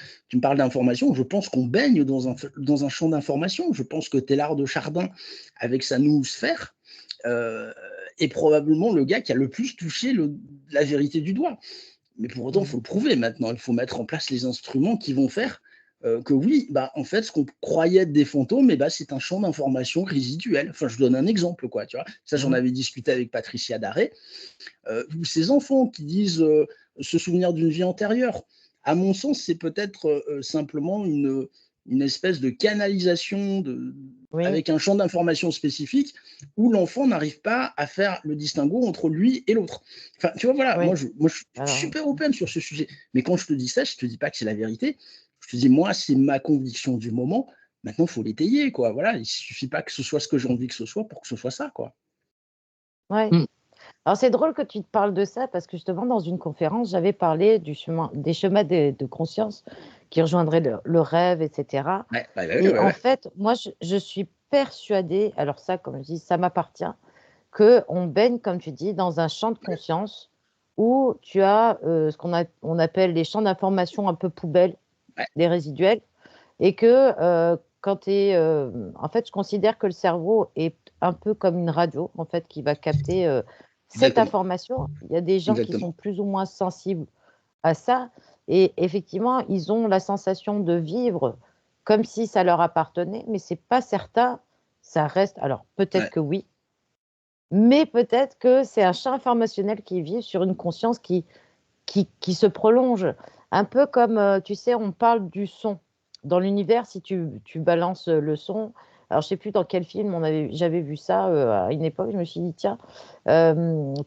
d'informations, je pense qu'on baigne dans un champ d'informations. Je pense que Teilhard de Chardin, avec sa noosphère, heu, est probablement le gars qui a le plus touché la vérité du doigt. Mais pour autant, il Mmh. faut le prouver maintenant. Il faut mettre en place les instruments qui vont faire, que oui, bah, en fait, ce qu'on croyait être des fantômes et bah, c'est un champ d'information résiduel. Enfin, je donne un exemple, quoi, tu vois? Ça, j'en Mmh. avais discuté avec Patricia Daré. Ou ces enfants qui disent, se souvenir d'une vie antérieure. À mon sens, c'est peut-être, simplement une espèce de canalisation Oui, avec un champ d'information spécifique où l'enfant n'arrive pas à faire le distinguo entre lui et l'autre. Enfin, tu vois, voilà, oui. moi je suis Alors, super open sur ce sujet. Mais quand je te dis ça, je te dis pas que c'est la vérité. Je te dis: «Moi, c'est ma conviction du moment. Maintenant, il faut l'étayer, quoi». Voilà, il suffit pas que ce soit ce que j'ai envie que ce soit pour que ce soit ça, quoi. ouais. mmh. Alors c'est drôle que tu te parles de ça parce que justement dans une conférence, j'avais parlé des chemins de conscience qui rejoindraient le rêve, et cetera. Ouais, bah, ouais, Et ouais, en ouais. fait, moi, je suis persuadée, alors ça, comme je dis, ça m'appartient, qu'on baigne, comme tu dis, dans un champ de conscience où tu as on appelle les champs d'information un peu poubelles, Ouais, des résiduels, et que quand tu es. En fait, je considère que le cerveau est un peu comme une radio, en fait, qui va capter cette exactement, information. Il y a des gens qui exactement. sont plus ou moins sensibles à ça. Et effectivement, ils ont la sensation de vivre comme si ça leur appartenait, mais c'est pas certain. Ça reste. Alors, peut-être Ouais, que oui, mais peut-être que c'est un champ informationnel qui vit sur une conscience qui se prolonge. Un peu comme, tu sais, on parle du son. Dans l'univers, si tu balances, le son, alors je sais plus dans quel film j'avais vu ça, à une époque, je me suis dit: «Tiens,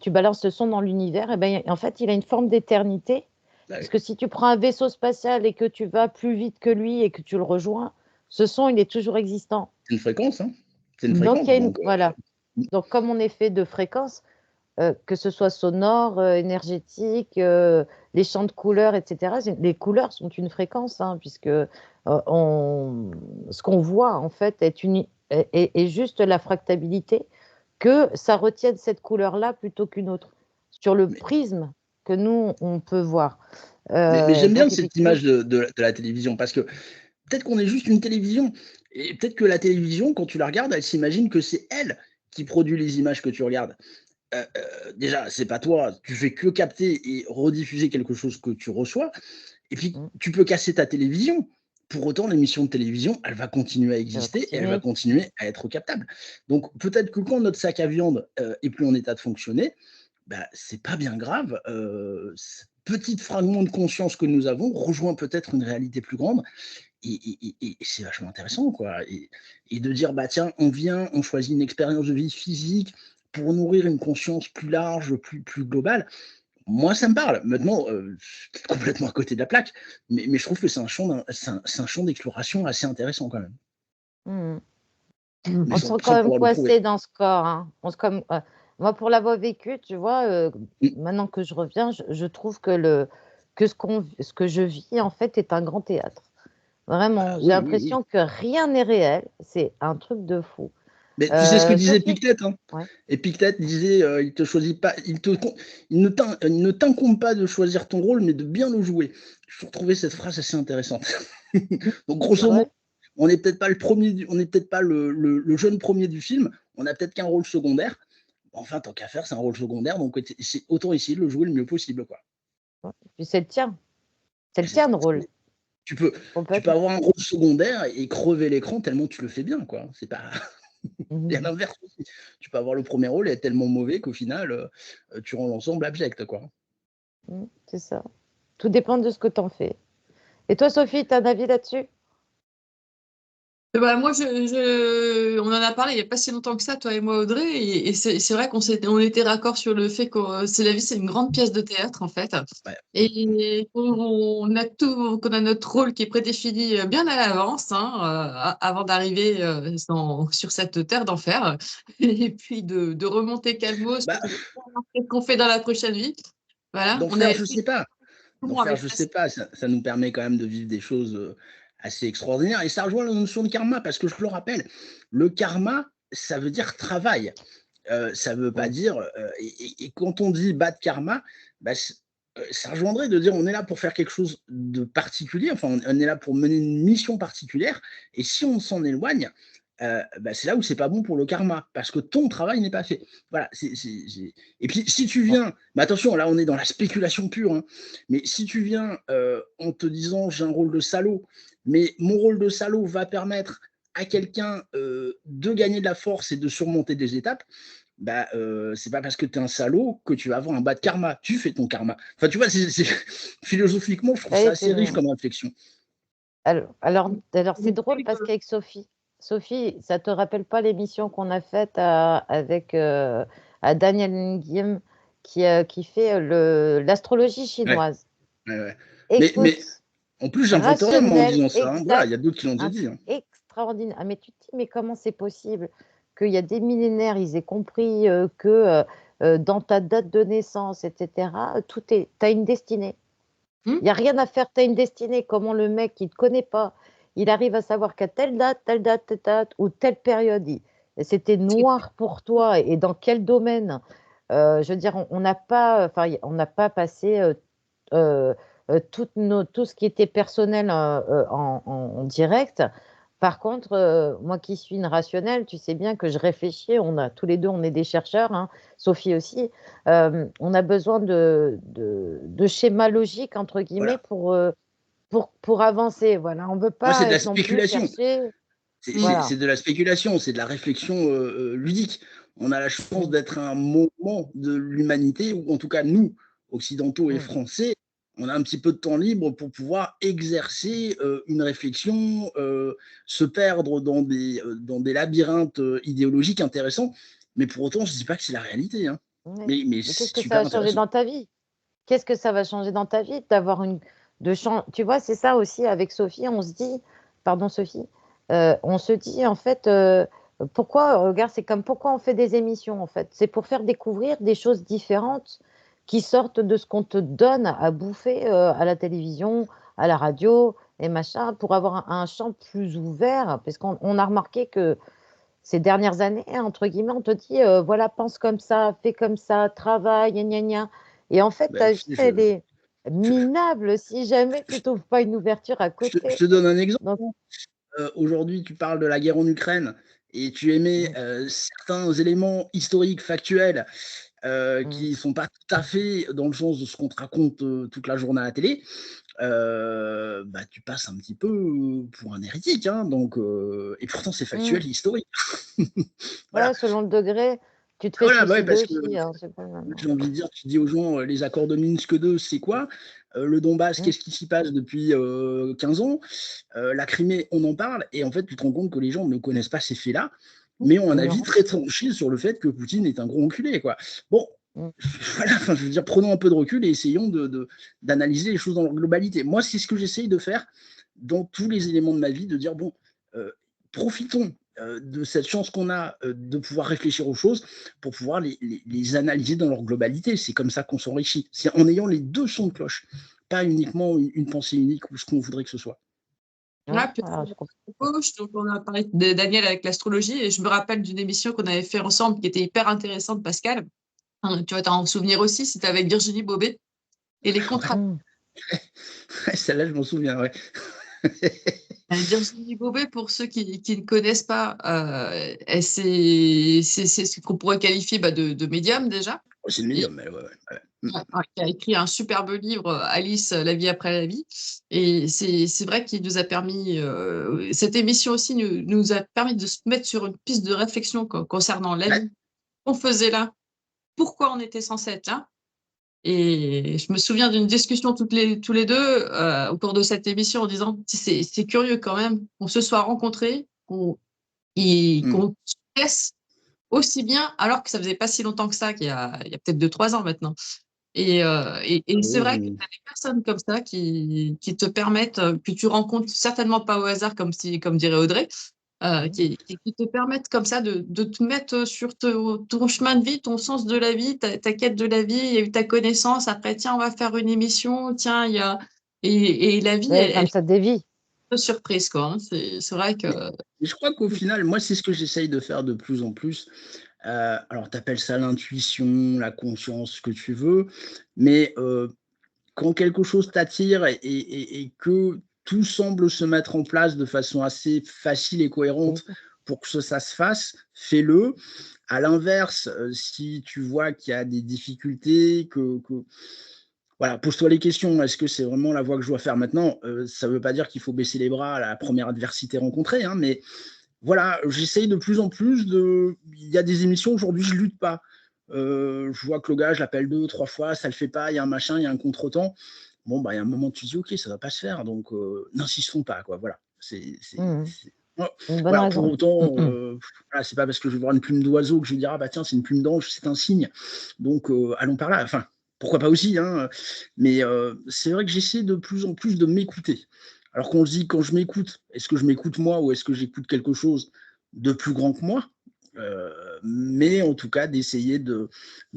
tu balances le son dans l'univers et ben, en fait, il a une forme d'éternité». bah, Parce oui. que si tu prends un vaisseau spatial et que tu vas plus vite que lui et que tu le rejoins, ce son, il est toujours existant. C'est une fréquence, hein. C'est une Donc il y fréquence, a une donc voilà. mmh, Donc comme on est fait de fréquences, que ce soit sonore, énergétique, les champs de couleurs et cetera. C'est les couleurs sont une fréquence, hein, puisque, on ce qu'on voit en fait est juste la fractabilité, que ça retienne cette couleur-là plutôt qu'une autre, sur le mais prisme que nous on peut voir. mais j'aime bien Donc cette effectivement image de la télévision parce que peut-être qu'on est juste une télévision et peut-être que la télévision, quand tu la regardes, elle s'imagine que c'est elle qui produit les images que tu regardes. Déjà, c'est pas toi, tu fais que capter et rediffuser quelque chose que tu reçois et puis mmh, tu peux casser ta télévision. Pour autant, l'émission de télévision, elle va continuer à ça va exister et elle va continuer. continuer à être captable. Donc peut-être que quand notre sac à viande, est plus en état de fonctionner, bah, c'est pas bien grave, ce petit fragment de conscience que nous avons rejoint peut-être une réalité plus grande et c'est vachement intéressant, quoi et de dire: «Bah, tiens, on vient, on choisit une expérience de vie physique pour nourrir une conscience plus large, plus globale». Moi, ça me parle. Maintenant, je suis peut-être complètement à côté de la plaque, mais je trouve que c'est un champ d'exploration assez intéressant quand même. Mmh. Mais On se sent quand sans même pouvoir le prouver. coincé dans ce corps, hein. On se comme moi pour l'avoir vécu, tu vois, Mmh. maintenant que je reviens, je trouve ce que je vis en fait est un grand théâtre. Bah, Vraiment, j'ai oui, oui, oui. l'impression que rien n'est réel, c'est un truc de fou. Mais tu sais ce que disait Sophie? Epictète, hein? Ouais. Epictète disait, il te choisit pas, il ne t'incombe pas de choisir ton rôle, mais de bien le jouer. Je trouvais cette phrase assez intéressante. Donc grosso modo, Ouais. on n'est peut-être pas le premier, on n'est peut-être pas le jeune premier du film, on a peut-être qu'un rôle secondaire. Enfin, tant qu'à faire, c'est un rôle secondaire, donc autant essayer de le jouer le mieux possible, quoi. Ouais. Puis c'est le tien. C'est le C'est- tien de rôle. Tu peux, tu peux Complètement. avoir un rôle secondaire et crever l'écran tellement tu le fais bien, quoi. C'est pas. Et à Mhm. l'inverse aussi. Tu peux avoir le premier rôle et être tellement mauvais qu'au final, tu rends l'ensemble abject, quoi. C'est ça. Tout dépend de ce que tu en fais. Et toi, Sophie, tu as un avis là-dessus? Bah, moi, on en a parlé il n'y a pas si longtemps que ça, toi et moi, Audrey, et c'est vrai on était raccord sur le fait que c'est la vie, c'est une grande pièce de théâtre, en fait, Ouais. et qu'on a notre rôle qui est prédéfini bien à l'avance, hein, avant d'arriver sur cette terre d'enfer, et puis de remonter calmos Bah, pour savoir ce qu'on fait dans la prochaine vie. Voilà, on d'enfer, est je sais pas. bon D'enfer, avec je ça. sais pas. Ça nous permet quand même de vivre des choses assez extraordinaires. Et ça rejoint la notion de karma, parce que je le rappelle, le karma, ça veut dire travail. Ça ne veut pas Mm. dire. Et quand on dit bad karma, bah, ça rejoindrait de dire on est là pour faire quelque chose de particulier, enfin on est là pour mener une mission particulière, et si on s'en éloigne, bah, c'est là où c'est pas bon pour le karma, parce que ton travail n'est pas fait. Voilà. Et puis si tu viens, mais attention, là on est dans la spéculation pure, hein, mais si tu viens en te disant j'ai un rôle de salaud, mais mon rôle de salaud va permettre à quelqu'un de gagner de la force et de surmonter des étapes, bah, c'est pas parce que tu es un salaud que tu vas avoir un bas de karma. Tu fais ton karma. Enfin, tu vois, philosophiquement, je trouve ça Ouais, assez riche comme réflexion. alors c'est drôle parce qu'avec Sophie, ça te rappelle pas l'émission qu'on a faite avec à Daniel Nguyen qui fait l'astrologie Ouais, chinoise. ouais, ouais. Mais Écoute, en plus, j'invente rien moi en rationnel, disant ça, hein. Voilà, il y exact, a d'autres qui l'ont déjà dit, hein. extraordinaire. Ah, mais tu te dis, mais comment c'est possible qu'il y a des millénaires, ils aient compris que dans ta date de naissance, etc., t'as une destinée. Hmm. Il n'y a rien à faire, tu as une destinée. Comment le mec qui ne te connaît pas, il arrive à savoir qu'à telle date, ou telle période, c'était noir pour toi et dans quel domaine. Je veux dire, on n'a pas, enfin, on n'a pas passé euh, tout ce qui était personnel en direct. Par contre, moi qui suis une rationnelle, tu sais bien que je réfléchis, tous les deux, on est des chercheurs, hein, Sophie aussi, on a besoin de schémas logiques, entre guillemets, Voilà. pour avancer. Voilà. On ne veut Moi, c'est pas de la être non plus spéculation. chercher. Hmm. Voilà. C'est de la spéculation, c'est de la réflexion ludique. On a la chance Mm, d'être un moment de l'humanité, ou en tout cas nous, occidentaux et mm. français, on a un petit peu de temps libre pour pouvoir exercer une réflexion, se perdre dans des labyrinthes idéologiques intéressants. Mais pour autant, je ne dis pas que c'est la réalité, hein. Ouais. Mais Mais qu'est-ce c'est que ça super va changer intéressant. dans ta vie? Qu'est-ce que ça va changer dans ta vie d'avoir tu vois, c'est ça aussi avec Sophie, on se dit, pardon Sophie, on se dit en fait, pourquoi, regarde, c'est comme pourquoi on fait des émissions en fait. C'est pour faire découvrir des choses différentes qui sortent de ce qu'on te donne à bouffer à la télévision, à la radio et machin, pour avoir un champ plus ouvert. Parce qu'on a remarqué que ces dernières années, entre guillemets, on te dit, voilà, pense comme ça, fais comme ça, travaille, gna gna gna. Et en fait, Ben, ta tu vie, sais, elle est minable si jamais tu trouves pas une ouverture à je côté. te donne un exemple. Donc, Aujourd'hui, tu parles de la guerre en Ukraine et tu émets mm, certains éléments historiques, factuels, mm, qui ne sont pas tout à fait dans le sens de ce qu'on te raconte toute la journée à la télé, bah, tu passes un petit peu pour un hérétique, hein, donc, et pourtant c'est mm. factuel, historique. Voilà. Ouais, selon le degré, tu te fais Voilà, bah ouais, suicider parce que aussi, hein, c'est pas... j'ai envie de dire, tu dis aux gens, les accords de Minsk 2, c'est quoi? Le Donbass, Mm, qu'est-ce qui s'y passe depuis 15 ans? La Crimée, on en parle, et en fait, tu te rends compte que les gens ne connaissent pas ces faits-là, mais ont un avis ignorant. très tranché sur le fait que Poutine est un gros enculé, quoi. Bon, Mm, voilà, enfin, je veux dire, prenons un peu de recul et essayons d'analyser les choses dans leur globalité. Moi, c'est ce que j'essaye de faire dans tous les éléments de ma vie, de dire, bon, euh, profitons de cette chance qu'on a de pouvoir réfléchir aux choses pour pouvoir les analyser dans leur globalité. C'est comme ça qu'on s'enrichit. C'est en ayant les deux sons de cloche, pas uniquement une pensée unique ou ce qu'on voudrait que ce soit. Ouais, Puis je comprends. coach, donc on a parlé de Daniel avec l'astrologie, et je me rappelle d'une émission qu'on avait fait ensemble qui était hyper intéressante, Pascal. Tu vas t'en souvenir aussi, c'était avec Virginie Bobet et les contrats. Mmh. Celle-là, je m'en souviens, ouais. Virginie Bobet, pour ceux qui ne connaissent pas, c'est ce qu'on pourrait qualifier de médium déjà. Oh, c'est le Et médium, mais ouais. qui a écrit un superbe livre, Alice, la vie après la vie. Et c'est vrai qu'il nous a permis, cette émission aussi nous a permis de se mettre sur une piste de réflexion concernant la vie qu'on faisait là, pourquoi on était censé être là. Et je me souviens d'une discussion tous les deux au cours de cette émission en disant c'est curieux quand même qu'on se soit rencontrés, qu'on se laisse aussi bien alors que ça faisait pas si longtemps que ça, qu'il y a peut-être 2-3 ans maintenant. Et c'est vrai que tu as des personnes comme ça qui te permettent, que tu rencontres certainement pas au hasard, comme dirait Audrey, qui te permettent comme ça de te mettre sur ton chemin de vie, ton sens de la vie, ta quête de la vie. Il y a eu ta connaissance. Après, tiens, on va faire une émission. Tiens, il y a. Et la vie, Ouais, elle comme ça dévie. de surprise, quoi. Hein. C'est vrai que. Mais je crois qu'au final, moi, c'est ce que j'essaye de faire de plus en plus. Alors, tu appelles ça l'intuition, la conscience, ce que tu veux, mais quand quelque chose t'attire et que tout semble se mettre en place de façon assez facile et cohérente pour que ça se fasse, fais-le. À l'inverse, si tu vois qu'il y a des difficultés, voilà, pose-toi les questions. Est-ce que c'est vraiment la voie que je dois faire maintenant? Ça ne veut pas dire qu'il faut baisser les bras à la première adversité rencontrée, hein, mais voilà, j'essaye de plus en plus de. Il y a des émissions, aujourd'hui, je lutte pas. Je vois que le gars, je l'appelle 2, 3 fois, ça le fait pas, il y a un machin, il y a un contretemps. Bon, bah, il y a un moment, tu te dis, ok, ça va pas se faire, donc n'insistons pas, quoi. Voilà. Mmh. Ouais. Une bonne Voilà, pour raison. autant, voilà, c'est pas parce que je vais voir une plume d'oiseau que je vais dire, ah bah tiens, c'est une plume d'ange, c'est un signe. Donc, allons par là. Enfin, pourquoi pas aussi, hein. Mais c'est vrai que j'essaie de plus en plus de m'écouter. Alors qu'on se dit, quand je m'écoute, est-ce que je m'écoute moi ou est-ce que j'écoute quelque chose de plus grand que moi? Mais en tout cas, d'essayer de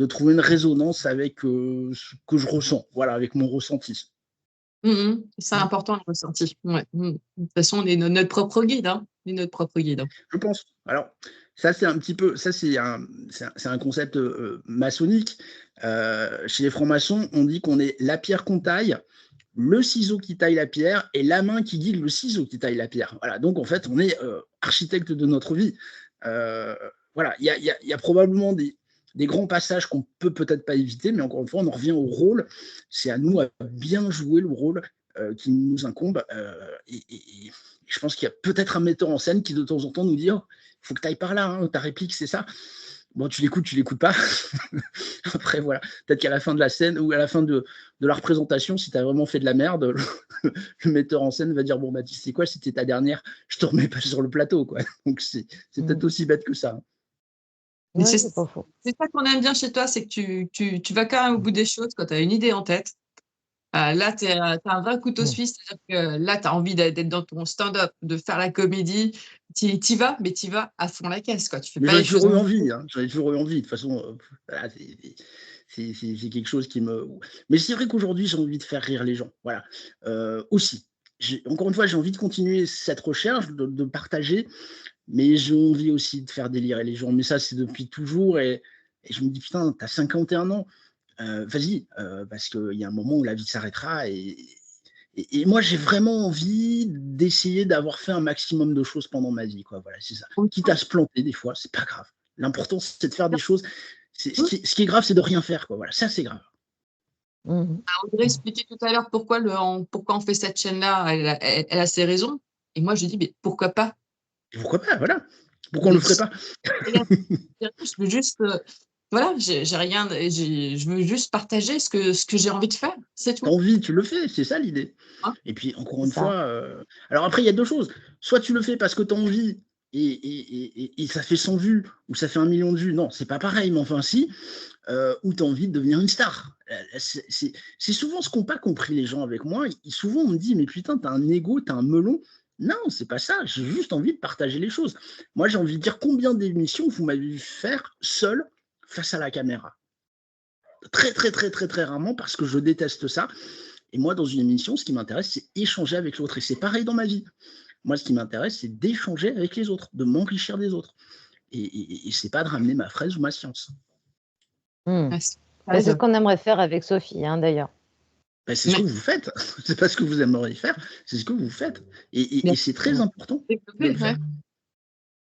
trouver une résonance avec ce que je ressens, voilà, avec mon ressenti. C'est important le ressenti. Ouais. De toute façon, on est notre propre guide. Hein. On est notre propre guide. Hein. Je pense. Alors, ça, c'est un petit peu, ça, c'est un concept maçonnique. Chez les francs-maçons, on dit qu'on est la pierre qu'on taille, le ciseau qui taille la pierre et la main qui guide le ciseau qui taille la pierre. Voilà, donc en fait, on est architecte de notre vie. Voilà, il y a probablement des grands passages qu'on peut peut-être pas éviter, mais encore une fois, on en revient au rôle. C'est à nous à bien jouer le rôle qui nous incombe. Et je pense qu'il y a peut-être un metteur en scène qui de temps en temps nous dit, oh, il faut que tu ailles par là, hein, ta réplique, c'est ça. Bon, tu l'écoutes pas. Après, voilà. Peut-être qu'à la fin de la scène ou à la fin de la représentation, si tu as vraiment fait de la merde, le metteur en scène va dire, bon, bah, tu sais quoi, c'était ta dernière, je te remets pas sur le plateau, quoi. Donc, c'est peut-être aussi bête que ça. Mais Ouais, c'est pas faux. c'est ça qu'on aime bien chez toi, c'est que tu vas quand même au bout des choses quand tu as une idée en tête. Là, tu as un vrai couteau suisse, c'est-à-dire que là, tu as envie d'être dans ton stand-up, de faire la comédie. Tu y vas, mais tu y vas à fond la caisse. Quoi. Tu fais Mais pas j'en ai les choses. toujours eu envie. Hein. J'en ai toujours eu envie. De toute façon, voilà, c'est quelque chose qui me. Mais c'est vrai qu'aujourd'hui, j'ai envie de faire rire les gens. Voilà. Aussi. Encore une fois, j'ai envie de continuer cette recherche, de partager, mais j'ai envie aussi de faire délirer les gens. Mais ça, c'est depuis toujours. Et je me dis, putain, t'as 51 ans. Vas-y, parce qu'il y a un moment où la vie s'arrêtera. Et moi, j'ai vraiment envie d'essayer d'avoir fait un maximum de choses pendant ma vie. Quoi. Voilà, c'est ça. Quitte à se planter des fois, c'est pas grave. L'important, c'est de faire des choses. Ce qui est grave, c'est de rien faire. Quoi. Voilà, ça, c'est grave. Audrey expliquait tout à l'heure pourquoi on fait cette chaîne-là. Elle a ses raisons. Et moi, je dis, mais pourquoi pas? Et pourquoi pas, voilà. Pourquoi on le ferait pas? Je veux juste, voilà, j'ai rien, je veux juste partager ce que j'ai envie de faire, c'est T'as tout. envie, tu le fais, c'est ça l'idée. Hein. Et puis, encore C'est une ça. fois, alors après, il y a deux choses. Soit tu le fais parce que tu as envie et ça fait 100 vues ou ça fait 1 million de vues. Non, c'est pas pareil, mais enfin, si. Ou tu as envie de devenir une star. C'est souvent ce qu'ont pas compris les gens avec moi. Souvent, on me dit, mais putain, t'as un ego, t'as un melon. Non, c'est pas ça. J'ai juste envie de partager les choses. Moi, j'ai envie de dire combien d'émissions vous m'avez vu faire seul face à la caméra. Très, très, très, très, très rarement parce que je déteste ça. Et moi, dans une émission, ce qui m'intéresse, c'est échanger avec l'autre. Et c'est pareil dans ma vie. Moi, ce qui m'intéresse, c'est d'échanger avec les autres, de m'enrichir des autres. Et c'est pas de ramener ma fraise ou ma science. C'est ce qu'on aimerait faire avec Sophie, hein, d'ailleurs. Ben, c'est ce que vous faites. C'est pas ce que vous aimeriez faire, c'est ce que vous faites. Et c'est très important de le faire.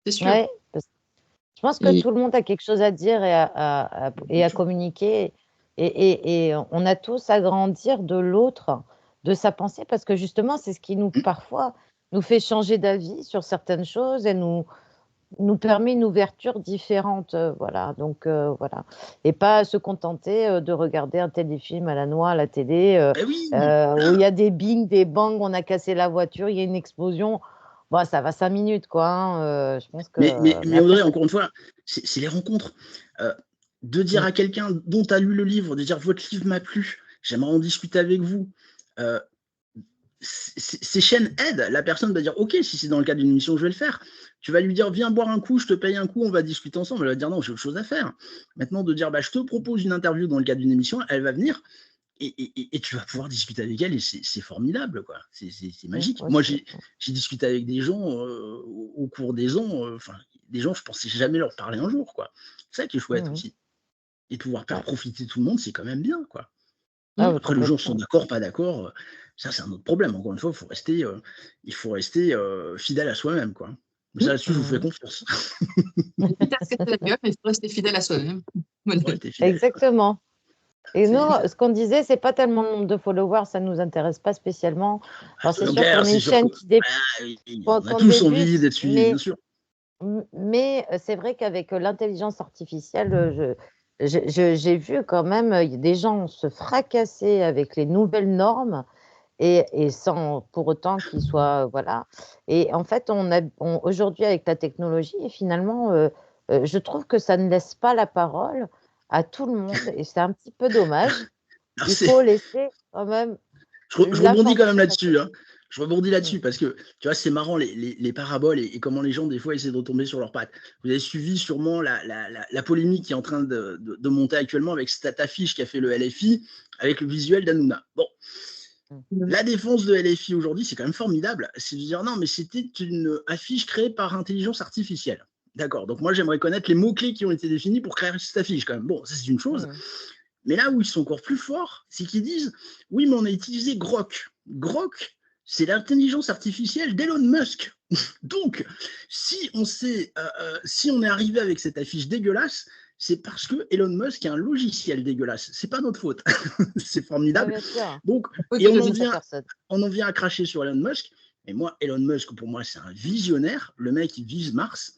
C'est sûr. Ouais, je pense que tout le monde a quelque chose à dire et à communiquer. Et on a tous à grandir de l'autre, de sa pensée, parce que justement, c'est ce qui parfois nous fait changer d'avis sur certaines choses et nous permet une ouverture différente. Voilà. Donc, voilà. Et pas se contenter de regarder un téléfilm à la noix à la télé, Ben oui. où il y a des bing, des bangs, on a cassé la voiture, il y a une explosion. Bon, ça va 5 minutes, quoi. Hein, je pense que. Mais Audrey, encore une fois, c'est les rencontres. De dire à quelqu'un dont tu as lu le livre, de dire votre livre m'a plu, j'aimerais en discuter avec vous. Ces chaînes aident. La personne va dire ok, si c'est dans le cadre d'une émission, je vais le faire. Tu vas lui dire viens boire un coup, je te paye un coup, on va discuter ensemble. Elle va dire non, j'ai autre chose à faire. Maintenant, de dire bah, je te propose une interview dans le cadre d'une émission, elle va venir. Et tu vas pouvoir discuter avec elle et c'est formidable, quoi. C'est magique. Moi, j'ai discuté avec des gens au cours des ans, des gens, je pensais jamais leur parler un jour, quoi. C'est ça qui est chouette aussi. Et pouvoir faire profiter tout le monde, c'est quand même bien, quoi. Après, les gens sont d'accord, pas d'accord, ça, c'est un autre problème. Encore une fois, il faut rester fidèle à soi-même, quoi. Mais ça, là-dessus, je vous fais confiance. Peut-être que c'est la mieux, mais il faut rester fidèle à soi-même. Exactement. Et nous, ce qu'on disait, c'est pas tellement le nombre de followers, ça nous intéresse pas spécialement. Alors, c'est sûr qu'on est une chaîne qui on a tous envie d'être suivis, bien sûr. Mais c'est vrai qu'avec l'intelligence artificielle, j'ai vu quand même des gens se fracasser avec les nouvelles normes et sans pour autant qu'ils soient voilà. Et en fait, aujourd'hui avec la technologie, finalement, je trouve que ça ne laisse pas la parole à tout le monde et c'est un petit peu dommage. Il faut laisser quand même. Je rebondis quand même là-dessus. Hein. Je rebondis là-dessus parce que, tu vois, c'est marrant les paraboles et comment les gens, des fois, essaient de retomber sur leurs pattes. Vous avez suivi sûrement la polémique qui est en train de monter actuellement avec cette affiche qui a fait le LFI avec le visuel d'Hanouna. Bon. La défense de LFI aujourd'hui, c'est quand même formidable. C'est de dire non, mais c'était une affiche créée par intelligence artificielle. D'accord. Donc, moi, j'aimerais connaître les mots-clés qui ont été définis pour créer cette affiche quand même. Bon, ça, c'est une chose. Mais là où ils sont encore plus forts, c'est qu'ils disent oui, mais on a utilisé Grok. Grok, c'est l'intelligence artificielle d'Elon Musk. Donc, si on est arrivé avec cette affiche dégueulasse, c'est parce que Elon Musk a un logiciel dégueulasse. C'est pas notre faute. C'est formidable. Donc, et on en vient à cracher sur Elon Musk. Et moi, Elon Musk, pour moi, c'est un visionnaire. Le mec, il vise Mars.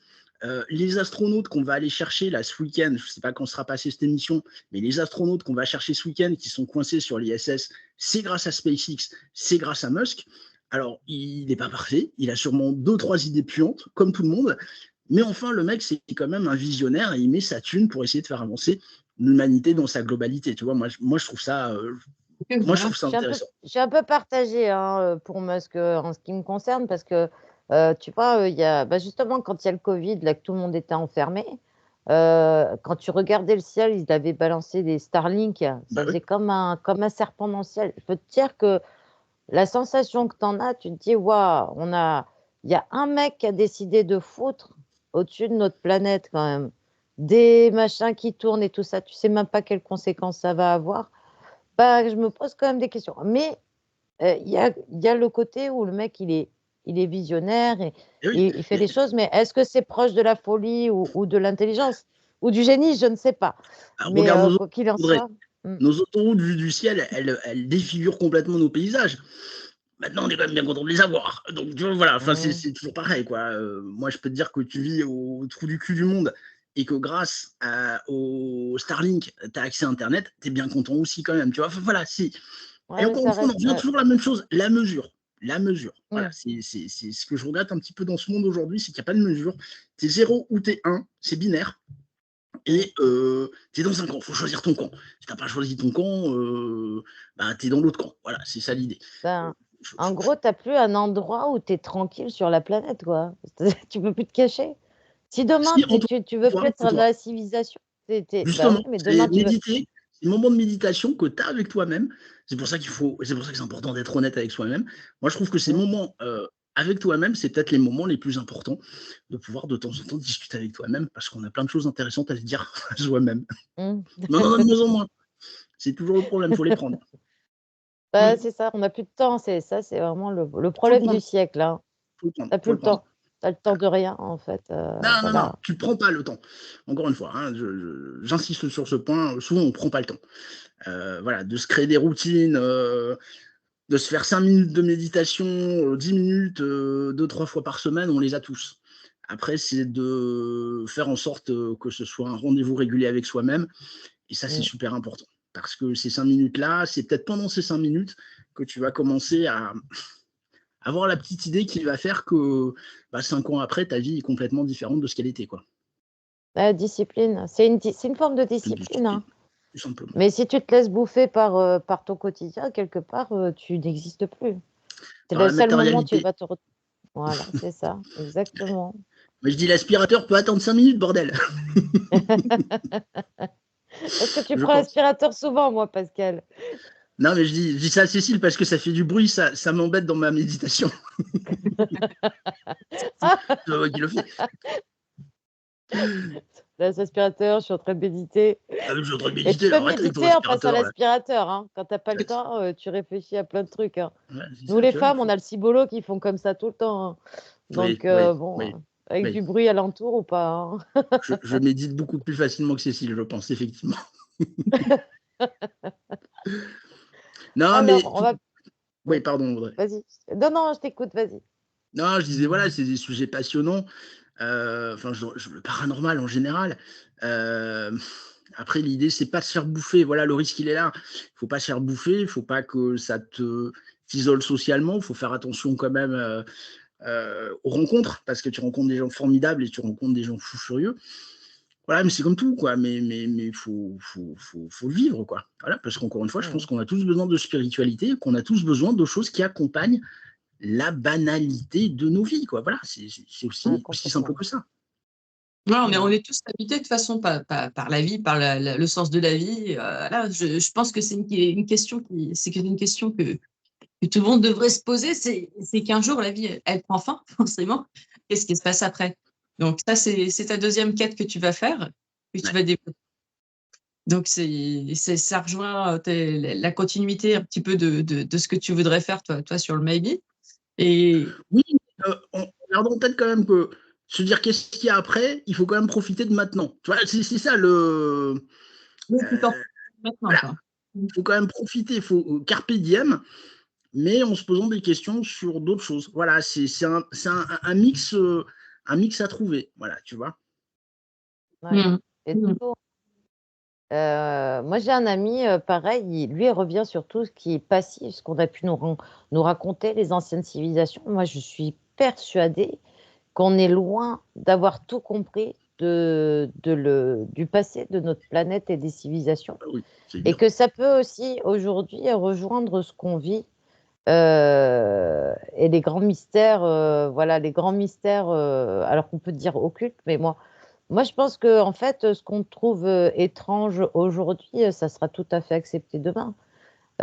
Les astronautes qu'on va aller chercher là ce week-end, je ne sais pas quand sera passée cette émission, mais les astronautes qu'on va chercher ce week-end qui sont coincés sur l'ISS, c'est grâce à SpaceX, c'est grâce à Musk. Alors, il n'est pas parfait, il a sûrement 2-3 idées puantes, comme tout le monde, mais enfin, le mec, c'est quand même un visionnaire et il met sa thune pour essayer de faire avancer l'humanité dans sa globalité. Tu vois, moi je trouve ça, intéressant. Je suis un peu partagée pour Musk en ce qui me concerne parce que tu vois, il y a justement quand il y a le Covid, là que tout le monde était enfermé, quand tu regardais le ciel, ils avaient balancé des Starlink, ça faisait comme un serpent dans le ciel. Je peux te dire que la sensation que tu en as, tu te dis waouh, il y a un mec qui a décidé de foutre au-dessus de notre planète quand même des machins qui tournent et tout ça, tu sais même pas quelles conséquences ça va avoir. Je me pose quand même des questions. Mais il y a le côté où le mec, il est visionnaire et il fait des choses, mais est-ce que c'est proche de la folie ou de l'intelligence ou du génie? Je ne sais pas. Alors, mais quoi qu'il en soit. Nos autoroutes vues du ciel, elles défigurent complètement nos paysages. Maintenant, on est quand même bien content de les avoir. Donc, tu vois, voilà, c'est toujours pareil, quoi. Moi, je peux te dire que tu vis au trou du cul du monde et que grâce au Starlink, tu as accès à Internet, tu es bien content aussi quand même, tu vois. Enfin, voilà, et encore une fois, on en revient toujours à la même chose, la mesure. La mesure. Voilà, c'est ce que je regrette un petit peu dans ce monde aujourd'hui, c'est qu'il n'y a pas de mesure. T'es 0 ou t'es 1, c'est binaire. Et t'es dans un camp, faut choisir ton camp. Si t'as pas choisi ton camp, t'es dans l'autre camp. Voilà, c'est ça l'idée. En gros, t'as plus un endroit où t'es tranquille sur la planète, quoi. Tu peux plus te cacher. Si demain tu veux plus être dans la civilisation, justement, mais demain méditer, le moment de méditation que tu as avec toi-même. C'est pour ça c'est pour ça que c'est important d'être honnête avec soi-même. Moi, je trouve que ces Mmh. moments avec toi-même, c'est peut-être les moments les plus importants de pouvoir de temps en temps discuter avec toi-même parce qu'on a plein de choses intéressantes à se dire à soi-même. Mmh. Mais on en a de moins en moins. C'est toujours le problème, il faut les prendre. Bah, Mm. c'est ça, on n'a plus de temps, c'est vraiment le Faut le problème du prendre, siècle, hein. faut le prendre, Tu faut plus le le prendre. temps. Tu as le temps de rien, en fait, Non, non, non, voilà. tu ne prends pas le temps. Encore une fois, hein, j'insiste sur ce point, souvent on ne prend pas le temps. Voilà, de se créer des routines, de se faire 5 minutes de méditation, 10 minutes, 2-3 fois par semaine, on les a tous. Après, c'est de faire en sorte que ce soit un rendez-vous régulier avec soi-même. Et ça, c'est Mmh. super important. Parce que ces 5 minutes-là, c'est peut-être pendant ces 5 minutes que tu vas commencer à avoir la petite idée qui va faire que 5 ans après, ta vie est complètement différente de ce qu'elle était, quoi. La discipline, c'est une forme de Une discipline, discipline, hein. tout simplement. Mais si tu te laisses bouffer par ton quotidien, quelque part, tu n'existes plus. C'est Par le la seul moment où tu matérialité. vas te voilà, c'est ça, exactement. Mais je dis l'aspirateur peut attendre 5 minutes, bordel. Est-ce que tu Je prends pense. l'aspirateur souvent, moi, Pascal? Non, mais je dis ça à Cécile parce que ça fait du bruit, ça m'embête dans ma méditation. C'est pas moi qui le fais. L'aspirateur, je suis en train de méditer. Ah, mais je suis en train de Et tu méditer, là. peux Arrête avec ton méditer en passant aspirateur, là. l'aspirateur, hein. Quand tu as pas le Ouais, temps, tu réfléchis à plein de trucs, hein. c'est Nous, ça, les tu vois. femmes, on a le cibolo qui font comme ça tout le temps, hein. Oui, Donc oui, bon, oui, avec oui. du bruit alentour ou pas, hein. Je médite beaucoup plus facilement que Cécile, je pense, effectivement. Non, Alors, mais on va oui, oui, pardon, Audrey. vas-y. Non, non, je t'écoute, vas-y. Non, je disais, voilà, c'est des sujets passionnants. Enfin, le paranormal en général. Euh, Après, l'idée, c'est pas de se faire bouffer. Voilà, le risque, il est là. Il faut pas se faire bouffer. Il faut pas que ça t'isole socialement. Il faut faire attention quand même aux rencontres parce que tu rencontres des gens formidables et tu rencontres des gens fous furieux. Voilà, mais c'est comme tout, quoi. Mais faut le vivre, quoi. Voilà, parce qu'encore une fois, je pense Mmh. qu'on a tous besoin de spiritualité, qu'on a tous besoin de choses qui accompagnent la banalité de nos vies, quoi. Voilà, c'est Ouais, aussi simple complètement. que ça. Non, mais on Mmh. est tous habités de toute façon par la vie, par le sens de la vie. Voilà, je pense que c'est une question une question que tout le monde devrait se poser. C'est qu'un jour, la vie, elle prend fin, forcément. Qu'est-ce qui se passe après? Donc, ça, c'est ta deuxième quête que tu vas faire, que tu Ouais. vas développer. Donc, ça rejoint la continuité un petit peu de ce que tu voudrais faire, toi sur le Maybe. Et Oui, en gardant en tête quand même que se dire qu'est-ce qu'il y a après, il faut quand même profiter de maintenant. Tu vois, c'est ça le. oui, tout en euh, maintenant, voilà, quoi. il faut quand même profiter, il faut carpe diem, mais en se posant des questions sur d'autres choses. Voilà, c'est un mix à trouver. Voilà, tu vois. Ouais. Mmh. Et Mmh. toujours moi, j'ai un ami, pareil, il revient sur tout ce qui est passif, ce qu'on a pu nous raconter, les anciennes civilisations. Moi, je suis persuadée qu'on est loin d'avoir tout compris du passé de notre planète et des civilisations Ah oui, c'est et évident. que ça peut aussi, aujourd'hui, rejoindre ce qu'on vit, et les grands mystères, voilà, les grands mystères, alors qu'on peut dire occultes, mais moi, je pense que en fait, ce qu'on trouve, étrange aujourd'hui, ça sera tout à fait accepté demain.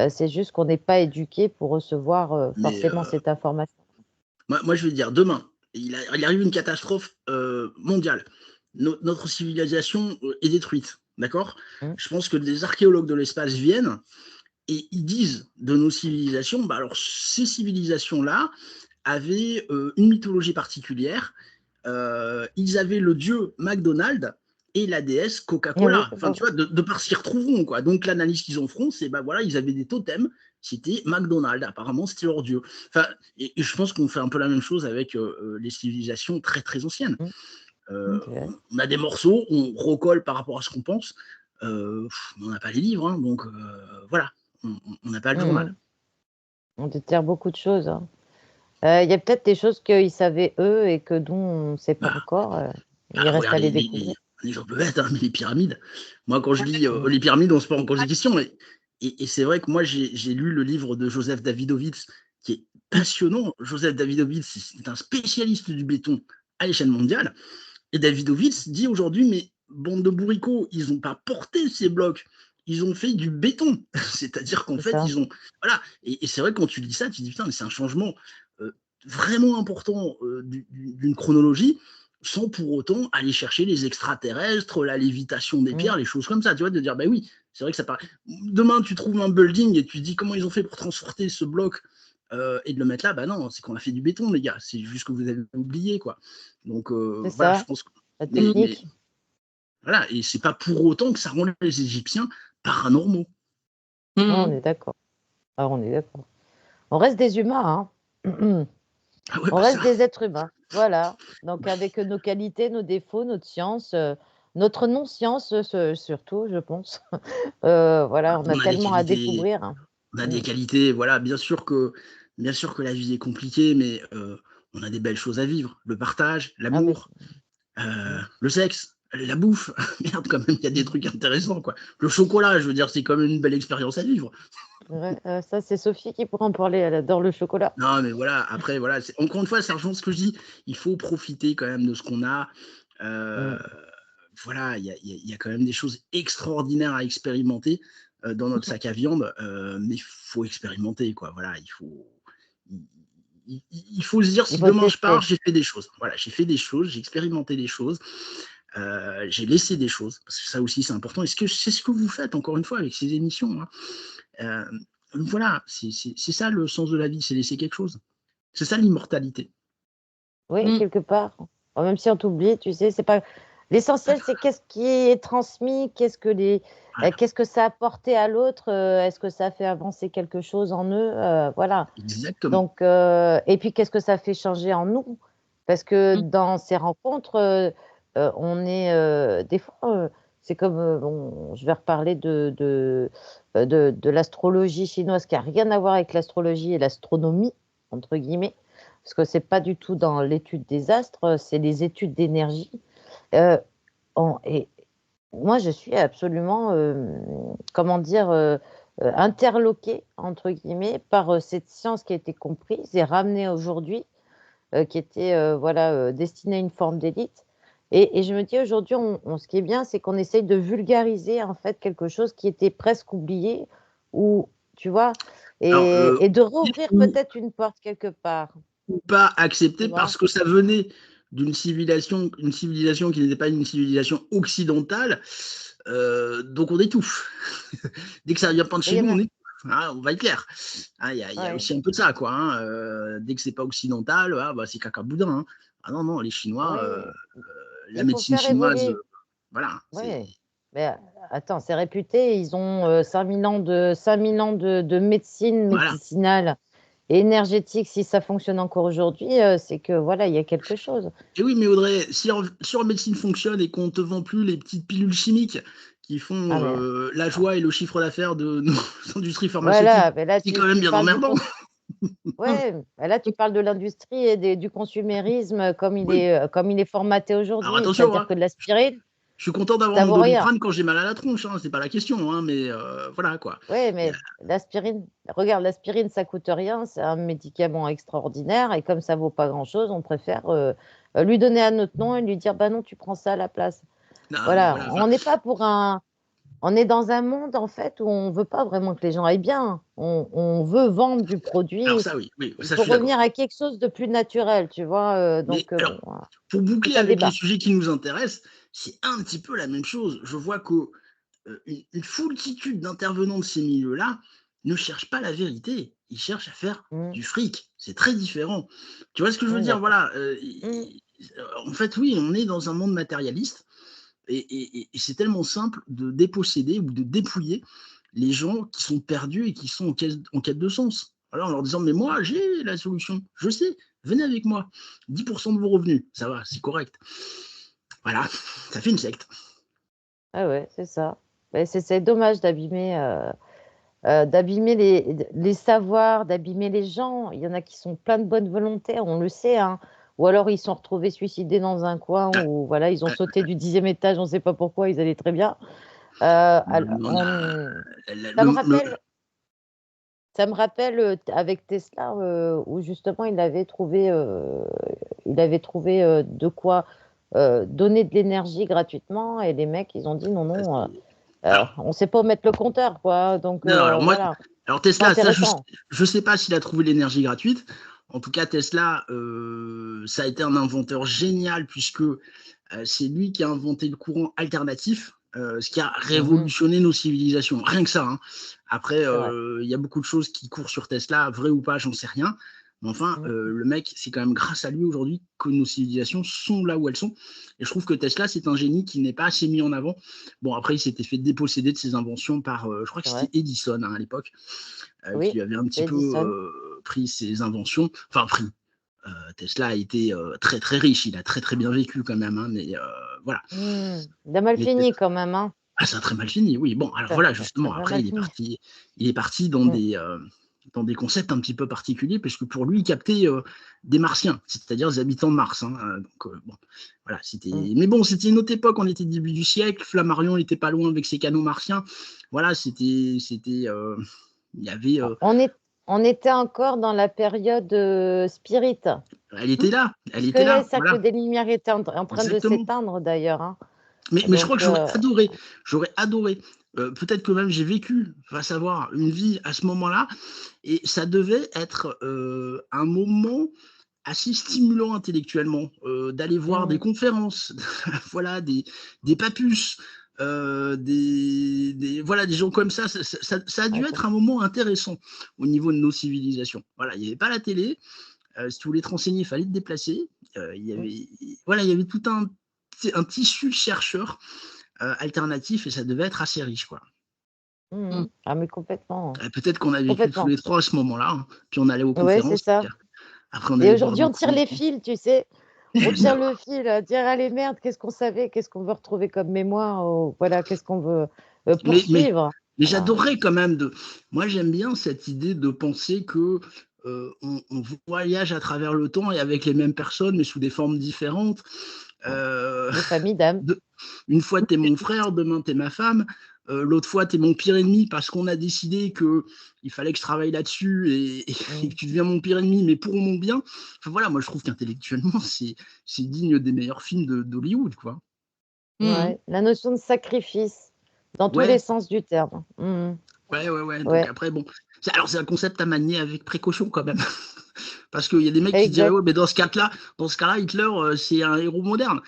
C'est juste qu'on n'est pas éduqué pour recevoir, Mais forcément cette information. moi, je vais dire, demain, il arrive une catastrophe mondiale. Notre civilisation est détruite, d'accord. Mmh. Je pense que des archéologues de l'espace viennent et ils disent de nos civilisations, alors ces civilisations-là avaient une mythologie particulière. Ils avaient le dieu McDonald et la déesse Eh oui, Coca-Cola. c'est Enfin, pas tu vois, de par s'y retrouveront, quoi. Donc, l'analyse qu'ils en feront, c'est, voilà, ils avaient des totems, c'était McDonald. Apparemment, c'était leur dieu. Enfin, et je pense qu'on fait un peu la même chose avec les civilisations très, très anciennes. mmh, Euh, OK. on a des morceaux, on recolle par rapport à ce qu'on pense. On n'a pas les livres, hein, donc voilà, on n'a pas le Mmh mh. journal. On déterre beaucoup de choses, hein. Il y a peut-être des choses qu'ils savaient eux et que nous, on ne sait pas Bah, encore, il reste à regarde les découvrir. un exemple bête, hein, mais les pyramides. Moi, quand je lis Mmh. les pyramides, on se pose encore des questions. Et c'est vrai que moi, j'ai lu le livre de Joseph Davidovits, qui est passionnant. Joseph Davidovits, c'est un spécialiste du béton à l'échelle mondiale. Et Davidovits dit aujourd'hui, mais bande de bourricots, ils n'ont pas porté ces blocs ils ont fait du béton. C'est-à-dire qu'en C'est fait, ça. ils ont. Voilà. Et c'est vrai, quand tu dis ça, tu dis putain, mais c'est un changement vraiment important d'une chronologie, sans pour autant aller chercher les extraterrestres, la lévitation des Mm. pierres, les choses comme ça. Tu vois, de dire, bah oui, c'est vrai que ça paraît. Demain, tu trouves un building et tu te dis comment ils ont fait pour transporter ce bloc et de le mettre là. Bah non, c'est qu'on a fait du béton, les gars. C'est juste que vous avez oublié, quoi. Donc C'est voilà, je ça, pense que. la Mais technique. voilà, et c'est pas pour autant que ça rend les Égyptiens paranormaux. Ouais, on Mhm. est d'accord. Ah, on est d'accord. On reste des humains, hein. Ah ouais, On bah ça. reste des êtres humains. Voilà. Donc, avec nos qualités, nos défauts, notre science, notre non-science, surtout, je pense. Voilà, on a On a des tellement à qualités, découvrir, hein. on a Mm. des qualités, voilà, bien sûr que la vie est compliquée, mais on a des belles choses à vivre. Le partage, Ah, mais l'amour, mm. le sexe, la bouffe. Merde, quand même, il y a des trucs intéressants, quoi. Le chocolat, je veux dire, c'est quand même une belle expérience à vivre. Ouais, ça, c'est Sophie qui pourra en parler. Elle adore le chocolat. Non, mais voilà, après, voilà, encore une fois, ça rejoint ce que je dis. Il faut profiter quand même de ce qu'on a. Euh, Mm. voilà, il y a quand même des choses extraordinaires à expérimenter dans notre sac à viande, mais il faut expérimenter, quoi. Voilà, il faut se dire, Il si faut demain je pars, tester. j'ai fait des choses. Voilà, j'ai fait des choses, j'ai expérimenté des choses, j'ai laissé des choses, parce que ça aussi c'est important. Est-ce que c'est ce que vous faites encore une fois avec ces émissions, hein. Euh, voilà, c'est ça le sens de la vie, c'est laisser quelque chose. C'est ça l'immortalité. Oui, Mhm. quelque part. Même si on t'oublie, tu sais, c'est pas. L'essentiel, c'est qu'est-ce qui est transmis, Voilà, qu'est-ce que ça a apporté à l'autre, est-ce que ça a fait avancer quelque chose en eux, voilà. exactement. Donc, et puis qu'est-ce que ça fait changer en nous? Parce que Mhm. dans ces rencontres, on est des fois, c'est comme, bon, je vais reparler de l'astrologie chinoise qui a rien à voir avec l'astrologie et l'astronomie, entre guillemets, parce que c'est pas du tout dans l'étude des astres, c'est les études d'énergie. Euh, et moi, je suis absolument, comment dire, interloquée, entre guillemets, par cette science qui a été comprise et ramenée aujourd'hui, qui était voilà, destinée à une forme d'élite. Et je me dis aujourd'hui, ce qui est bien, c'est qu'on essaye de vulgariser en fait quelque chose qui était presque oublié, ou tu vois, Alors, et de rouvrir peut-être une porte quelque part, ou pas tu accepté vois. parce que ça venait une civilisation qui n'était pas une civilisation occidentale. Donc on étouffe. Dès que ça vient pas de Mais il chez y nous, en on a, étouffe. Hein, on va être clair. Il y a ouais, aussi un peu de ça, quoi. Hein. Dès que c'est pas occidental, ah, bah, c'est caca boudin. Hein. Ah non, non, les Chinois, ouais, la il faut médecine faire chinoise, évoluer. voilà. Ouais, mais attends, c'est réputé, ils ont 5000 ans de médecine Voilà. médicinale et énergétique. Si ça fonctionne encore aujourd'hui, c'est que voilà, il y a quelque chose. Et oui, mais Audrey, si en médecine fonctionne et qu'on ne te vend plus les petites pilules chimiques qui font Ah mais la joie et le chiffre d'affaires de nos industries pharmaceutiques, voilà, mais là c'est quand même tu bien parles emmerdant. Mhm. ouais, mais là tu parles de l'industrie et du consumérisme Oui. comme il est formaté Alors aujourd'hui. attention, C'est-à-dire hein, que de l'aspirine, je suis content d'avoir ça mon vaut rien. Doliprane quand j'ai mal à la tronche, hein, c'est pas la question, hein, mais voilà quoi. Oui, Il y a- mais l'aspirine, regarde, l'aspirine, ça coûte rien, c'est un médicament extraordinaire, et comme ça vaut pas grand-chose, on préfère lui donner un autre nom et lui dire, bah non, tu prends ça à la place. Non, mais Voilà, voilà, enfin, on n'est pas on est dans un monde en fait où on veut pas vraiment que les gens aillent bien. On veut vendre du alors produit. ça oui, oui, Il ça je faut suis d'accord. revenir à quelque chose de plus naturel, tu vois. Mais Donc alors, bon, voilà. pour Tout boucler un avec les débat. sujets qui nous intéressent, c'est un petit peu la même chose. Je vois que une foultitude d'intervenants de ces milieux-là ne cherchent pas la vérité, ils cherchent à faire Mm. du fric. C'est très différent. Tu vois ce que je On veux est dire? d'accord. Voilà. Mm. En fait, oui, on est dans un monde matérialiste et c'est tellement simple de déposséder ou de dépouiller les gens qui sont perdus et qui sont en quête de sens. Alors, en leur disant, mais moi, j'ai la solution, je sais, venez avec moi. 10% de vos revenus, ça va, c'est correct. Voilà, ça fait une secte. Ah ouais, c'est ça. Mais c'est dommage d'abîmer les savoirs, d'abîmer les gens. Il y en a qui sont pleins de bonne volonté, on le sait, hein. Ou alors ils se sont retrouvés suicidés dans un coin, Ouais, ou voilà, ils ont ouais. sauté du 10e étage, on ne sait pas pourquoi, ils allaient très bien. On a Ça me le, rappelle, avec Tesla, où justement il avait trouvé de quoi donner de l'énergie gratuitement, et les mecs, ils ont dit non, ça, non, c'est on ne sait pas où mettre le compteur, quoi. Donc, non, alors voilà. Alors Tesla, ça, je Intéressant. ne sais pas s'il a trouvé l'énergie gratuite. En tout cas, Tesla, ça a été un inventeur génial puisque c'est lui qui a inventé le courant alternatif, ce qui a révolutionné nos civilisations. Rien que ça. Hein. Après, C'est vrai. il y a beaucoup de choses qui courent sur Tesla, vrai ou pas, j'en sais rien. Mais enfin, le mec, c'est quand même grâce à lui aujourd'hui que nos civilisations sont là où elles sont. Et je trouve que Tesla, c'est un génie qui n'est pas assez mis en avant. Bon, après, il s'était fait déposséder de ses inventions par, je crois que C'est vrai. c'était Edison hein, à l'époque, qui Oui, lui avait un petit peu Edison. pris ses inventions. Enfin, pris. Tesla a été très très riche, il a très très bien vécu quand même, hein, mais voilà. Il a mal Mais fini quand même, hein. ah, ça a très mal fini, oui. Bon, alors voilà, Ça a justement, bien après mal fini. il est parti dans des concepts un petit peu particuliers, parce que pour lui, il captait des Martiens, c'est-à-dire des habitants de Mars. Hein, donc bon, voilà, c'était. Mais bon, c'était une autre époque, on était début du siècle, Flammarion n'était pas loin avec ses canaux martiens. Voilà, il y avait. On était encore dans la période spirit. Elle Puisque était le là, cercle voilà, des Lumières était en train de exactement. s'éteindre d'ailleurs. Hein. Mais je crois Donc, que j'aurais adoré. Peut-être que même j'ai vécu, va savoir, une vie à ce moment-là, et ça devait être un moment assez stimulant intellectuellement, d'aller voir des conférences, voilà, des papus, voilà, des gens comme ça. Ça a dû être un moment intéressant au niveau de nos civilisations. Voilà, il n'y avait pas la télé. Si tu voulais te renseigner, il fallait te déplacer. Il y avait tout un tissu de chercheurs alternatifs et ça devait être assez riche, quoi. Ah, mais complètement. Peut-être qu'on a vécu tous Complètement. les trois à ce moment-là, hein, puis on allait aux Ouais, c'est conférences, ça. après on Et allait boire aujourd'hui, des on tire coups. les fils, tu sais. On tire le fil, dire allez merde, qu'est-ce qu'on savait, qu'est-ce qu'on veut retrouver comme mémoire, voilà, qu'est-ce qu'on veut Mais poursuivre. Voilà. j'adorerais quand même moi j'aime bien cette idée de penser que on voyage à travers le temps et avec les mêmes personnes mais sous des formes différentes. Des familles d'âmes. Une fois t'es mon frère, demain t'es ma femme, l'autre fois t'es mon pire ennemi parce qu'on a décidé que il fallait que je travaille là-dessus et que tu deviens mon pire ennemi mais pour mon bien. Enfin voilà, moi je trouve qu'intellectuellement c'est digne des meilleurs films d'Hollywood, quoi. Ouais. La notion de sacrifice, dans tous les Ouais, sens du terme. ouais. Donc Ouais, après, bon. C'est un concept à manier avec précaution quand même. Parce qu'il y a des mecs qui diraient, exact. ouais, mais dans ce cas-là, Hitler, c'est un héros moderne.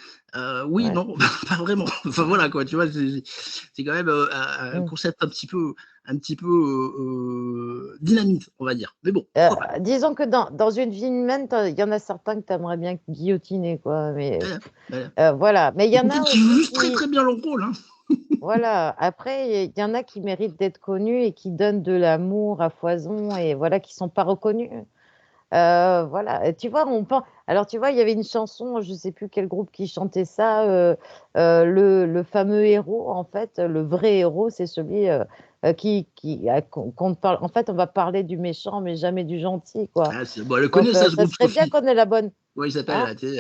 Oui, Ouais. non, pas vraiment. Enfin voilà, quoi, tu vois, c'est quand même un concept un petit peu dynamite, on va dire. Mais bon, pourquoi pas. Disons que dans une vie humaine, il y en a certains que tu aimerais bien guillotiner, quoi. Mais Voilà. voilà. Mais il y en a Peut-être qu'ils jouent aussi juste très très bien leur rôle. Hein. voilà. Après, il y en a qui méritent d'être connus et qui donnent de l'amour à foison et voilà, qui sont pas reconnus. Voilà. Et tu vois, alors tu vois, il y avait une chanson, je sais plus quel groupe qui chantait ça. Le fameux héros, en fait, le vrai héros, c'est celui qu'on parle. En fait, on va parler du méchant, mais jamais du gentil, quoi. Ah, bon, elle Donc, connaît ça, ce ça groupe, serait bien Sophie. qu'on ait la bonne. Ouais, il s'appelle, Hein? là, tu sais,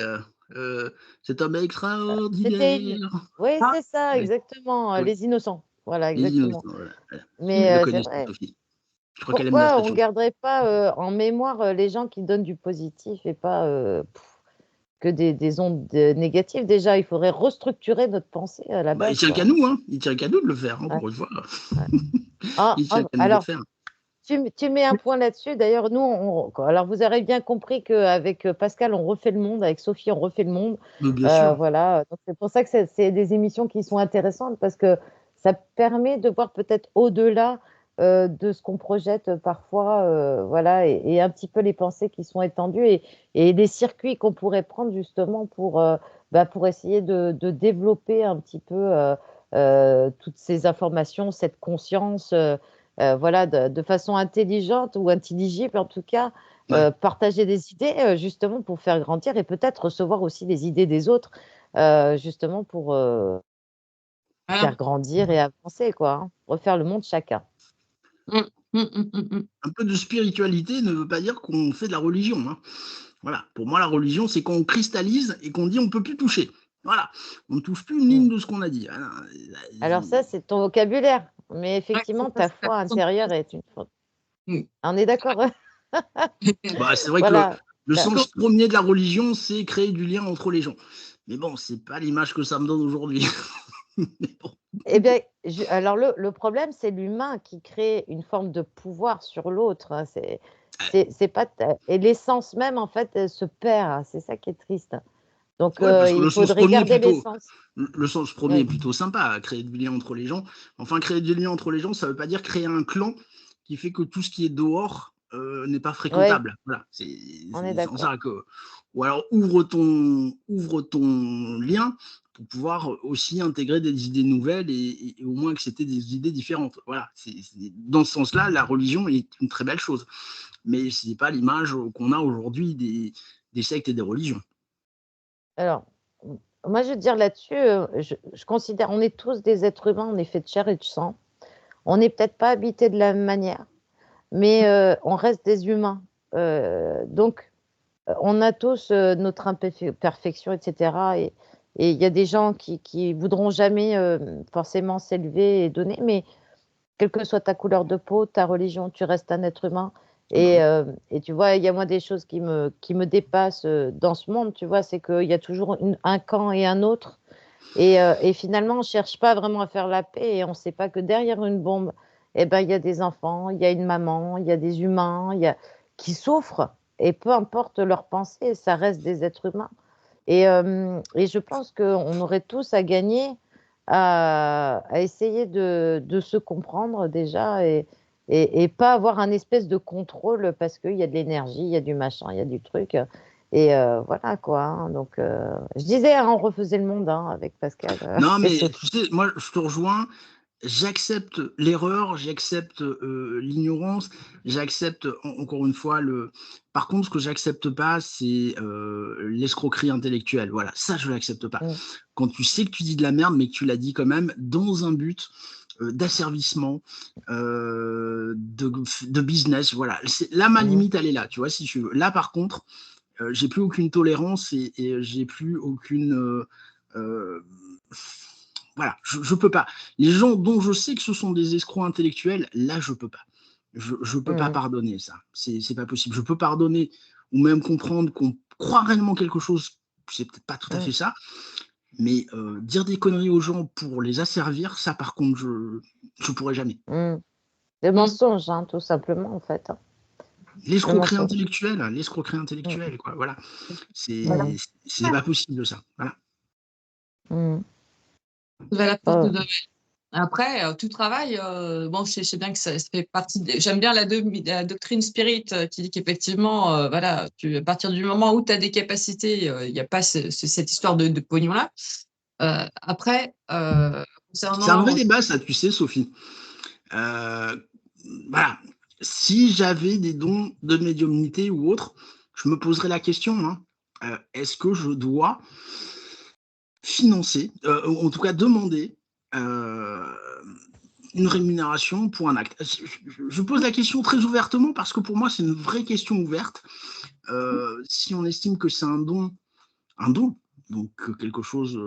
cet homme C'était extraordinaire. Oui, Ah, c'est ça, Oui, exactement. oui. Les innocents. Voilà, Les innocents, exactement. voilà. Mais Elle le c'est connaît, vrai. Sophie. Je crois qu'elle aime la Pourquoi on statue. garderait pas en mémoire les gens qui donnent du positif et pas que des ondes négatives? Déjà, il faudrait restructurer notre pensée à la Bah, il base, tient qu'à quoi. nous, hein. Il tient qu'à nous de le faire, Ouais, encore une fois. ouais. Ah, Il tient qu'à nous de le alors, faire. tu mets un point là-dessus. D'ailleurs, nous, alors vous avez bien compris qu'avec Pascal, on refait le monde. Avec Sophie, on refait le monde. Mais bien sûr. Voilà. Donc, c'est pour ça que c'est des émissions qui sont intéressantes parce que ça permet de voir peut-être au-delà de ce qu'on projette parfois, voilà, et un petit peu les pensées qui sont étendues et des circuits qu'on pourrait prendre justement pour essayer de développer un petit peu toutes ces informations, cette conscience. Voilà, de façon intelligente ou intelligible en tout cas, Ouais. partager des idées justement pour faire grandir et peut-être recevoir aussi les idées des autres justement pour voilà. faire grandir et avancer, quoi. Hein. Refaire le monde chacun. Mm, mm, mm, mm, mm. Un peu de spiritualité ne veut pas dire qu'on fait de la religion. Hein. Voilà. Pour moi, la religion, c'est quand on cristallise et qu'on dit on ne peut plus toucher. Voilà. On ne touche plus une ligne de ce qu'on a dit. Ah, non, Alors ça, c'est ton vocabulaire, mais Ouais, c'est effectivement, ça, ta c'est la foi façon de intérieure penser. est une foi. Mm. On est d'accord? bah, c'est vrai que Voilà. le Bah, sens premier de la religion, c'est créer du lien entre les gens. Mais bon, c'est pas l'image que ça me donne aujourd'hui. Mais bon. Eh bien, alors le problème, c'est l'humain qui crée une forme de pouvoir sur l'autre, hein. C'est pas et l'essence même, en fait, elle se perd, hein. C'est ça qui est triste. Donc, Ouais, parce que il faudrait garder l'essence. le sens premier est Oui, plutôt sympa, créer du lien entre les gens. Enfin, créer du lien entre les gens, ça veut pas dire créer un clan qui fait que tout ce qui est dehors n'est pas oui, fréquentable. Voilà, on est c'est en ça d'accord. que. Ou alors ouvre ton lien pour pouvoir aussi intégrer des idées nouvelles et au moins accepter des idées différentes. Voilà, dans ce sens-là, la religion est une très belle chose. Mais ce n'est pas l'image qu'on a aujourd'hui des sectes et des religions. Alors, moi, je veux dire là-dessus, je considère on est tous des êtres humains, on est faits de chair et de sang. On n'est peut-être pas habités de la même manière, mais on reste des humains. Donc on a tous, notre imperfection et cetera et il y a des gens qui voudront jamais, forcément s'élever et donner, mais quelle que soit ta couleur de peau, ta religion, tu restes un être humain Bah oui. et tu vois, il y a moi des choses qui me dépassent, dans ce monde, tu vois? C'est qu'il y a toujours un camp et un autre et finalement, on cherche pas vraiment à faire la paix et on sait pas que derrière une bombe et ben, il y a des enfants, il y a une maman, il y a des humains, il y a qui souffrent et peu importe leurs pensées, ça reste des êtres humains et je pense qu'on aurait tous à gagner à essayer de se comprendre déjà et pas avoir un espèce de contrôle parce qu'il y a de l'énergie, il y a du machin, il y a du truc et voilà quoi, hein, donc je disais, hein, on refaisait le monde, hein, avec Pascal, Non, et mais tu Sophie. sais, moi, je te rejoins. J'accepte l'erreur, j'accepte l'ignorance, j'accepte encore une fois le. Par contre, ce que j'accepte pas, c'est l'escroquerie intellectuelle. Voilà, ça, je l'accepte pas. Mmh, Quand tu sais que tu dis de la merde, mais que tu l'as dit quand même dans un but d'asservissement, de business. Voilà, là, ma mmh, limite, elle est là. Tu vois, si tu veux. Là, par contre, j'ai plus aucune tolérance et j'ai plus aucune. Euh, voilà, je peux pas. Les gens dont je sais que ce sont des escrocs intellectuels, là, je peux pas. Je peux pas mmh, pardonner ça. C'est pas possible. Je peux pardonner ou même comprendre qu'on croit réellement quelque chose, c'est peut-être pas tout à mmh, fait ça, mais dire des conneries aux gens pour les asservir, ça, par contre, je pourrais jamais. mmh. Le Mm. mensonge, hein, tout simplement, en fait, hein, le mensonge. L'escroquerie Mmh, intellectuelle, quoi. Voilà, Voilà. mmh, c'est pas possible ça. Voilà. mmh. C'est valable pour tout Oh, domaine. Après, tout travail, bon, je sais bien que ça fait partie j'aime bien la doctrine spirit qui dit qu'effectivement, voilà, à partir du moment où tu as des capacités, il n'y a pas cette histoire de pognon-là. Après, C'est un vrai concernant. débat, ça, tu sais, Sophie. Euh, voilà. Si j'avais des dons de médiumnité ou autre, je me poserais la question, hein, est-ce que je dois financer, ou en tout cas demander euh, une rémunération pour un acte? Je pose la question très ouvertement parce que pour moi, c'est une vraie question ouverte. Si on estime que c'est un don, donc quelque chose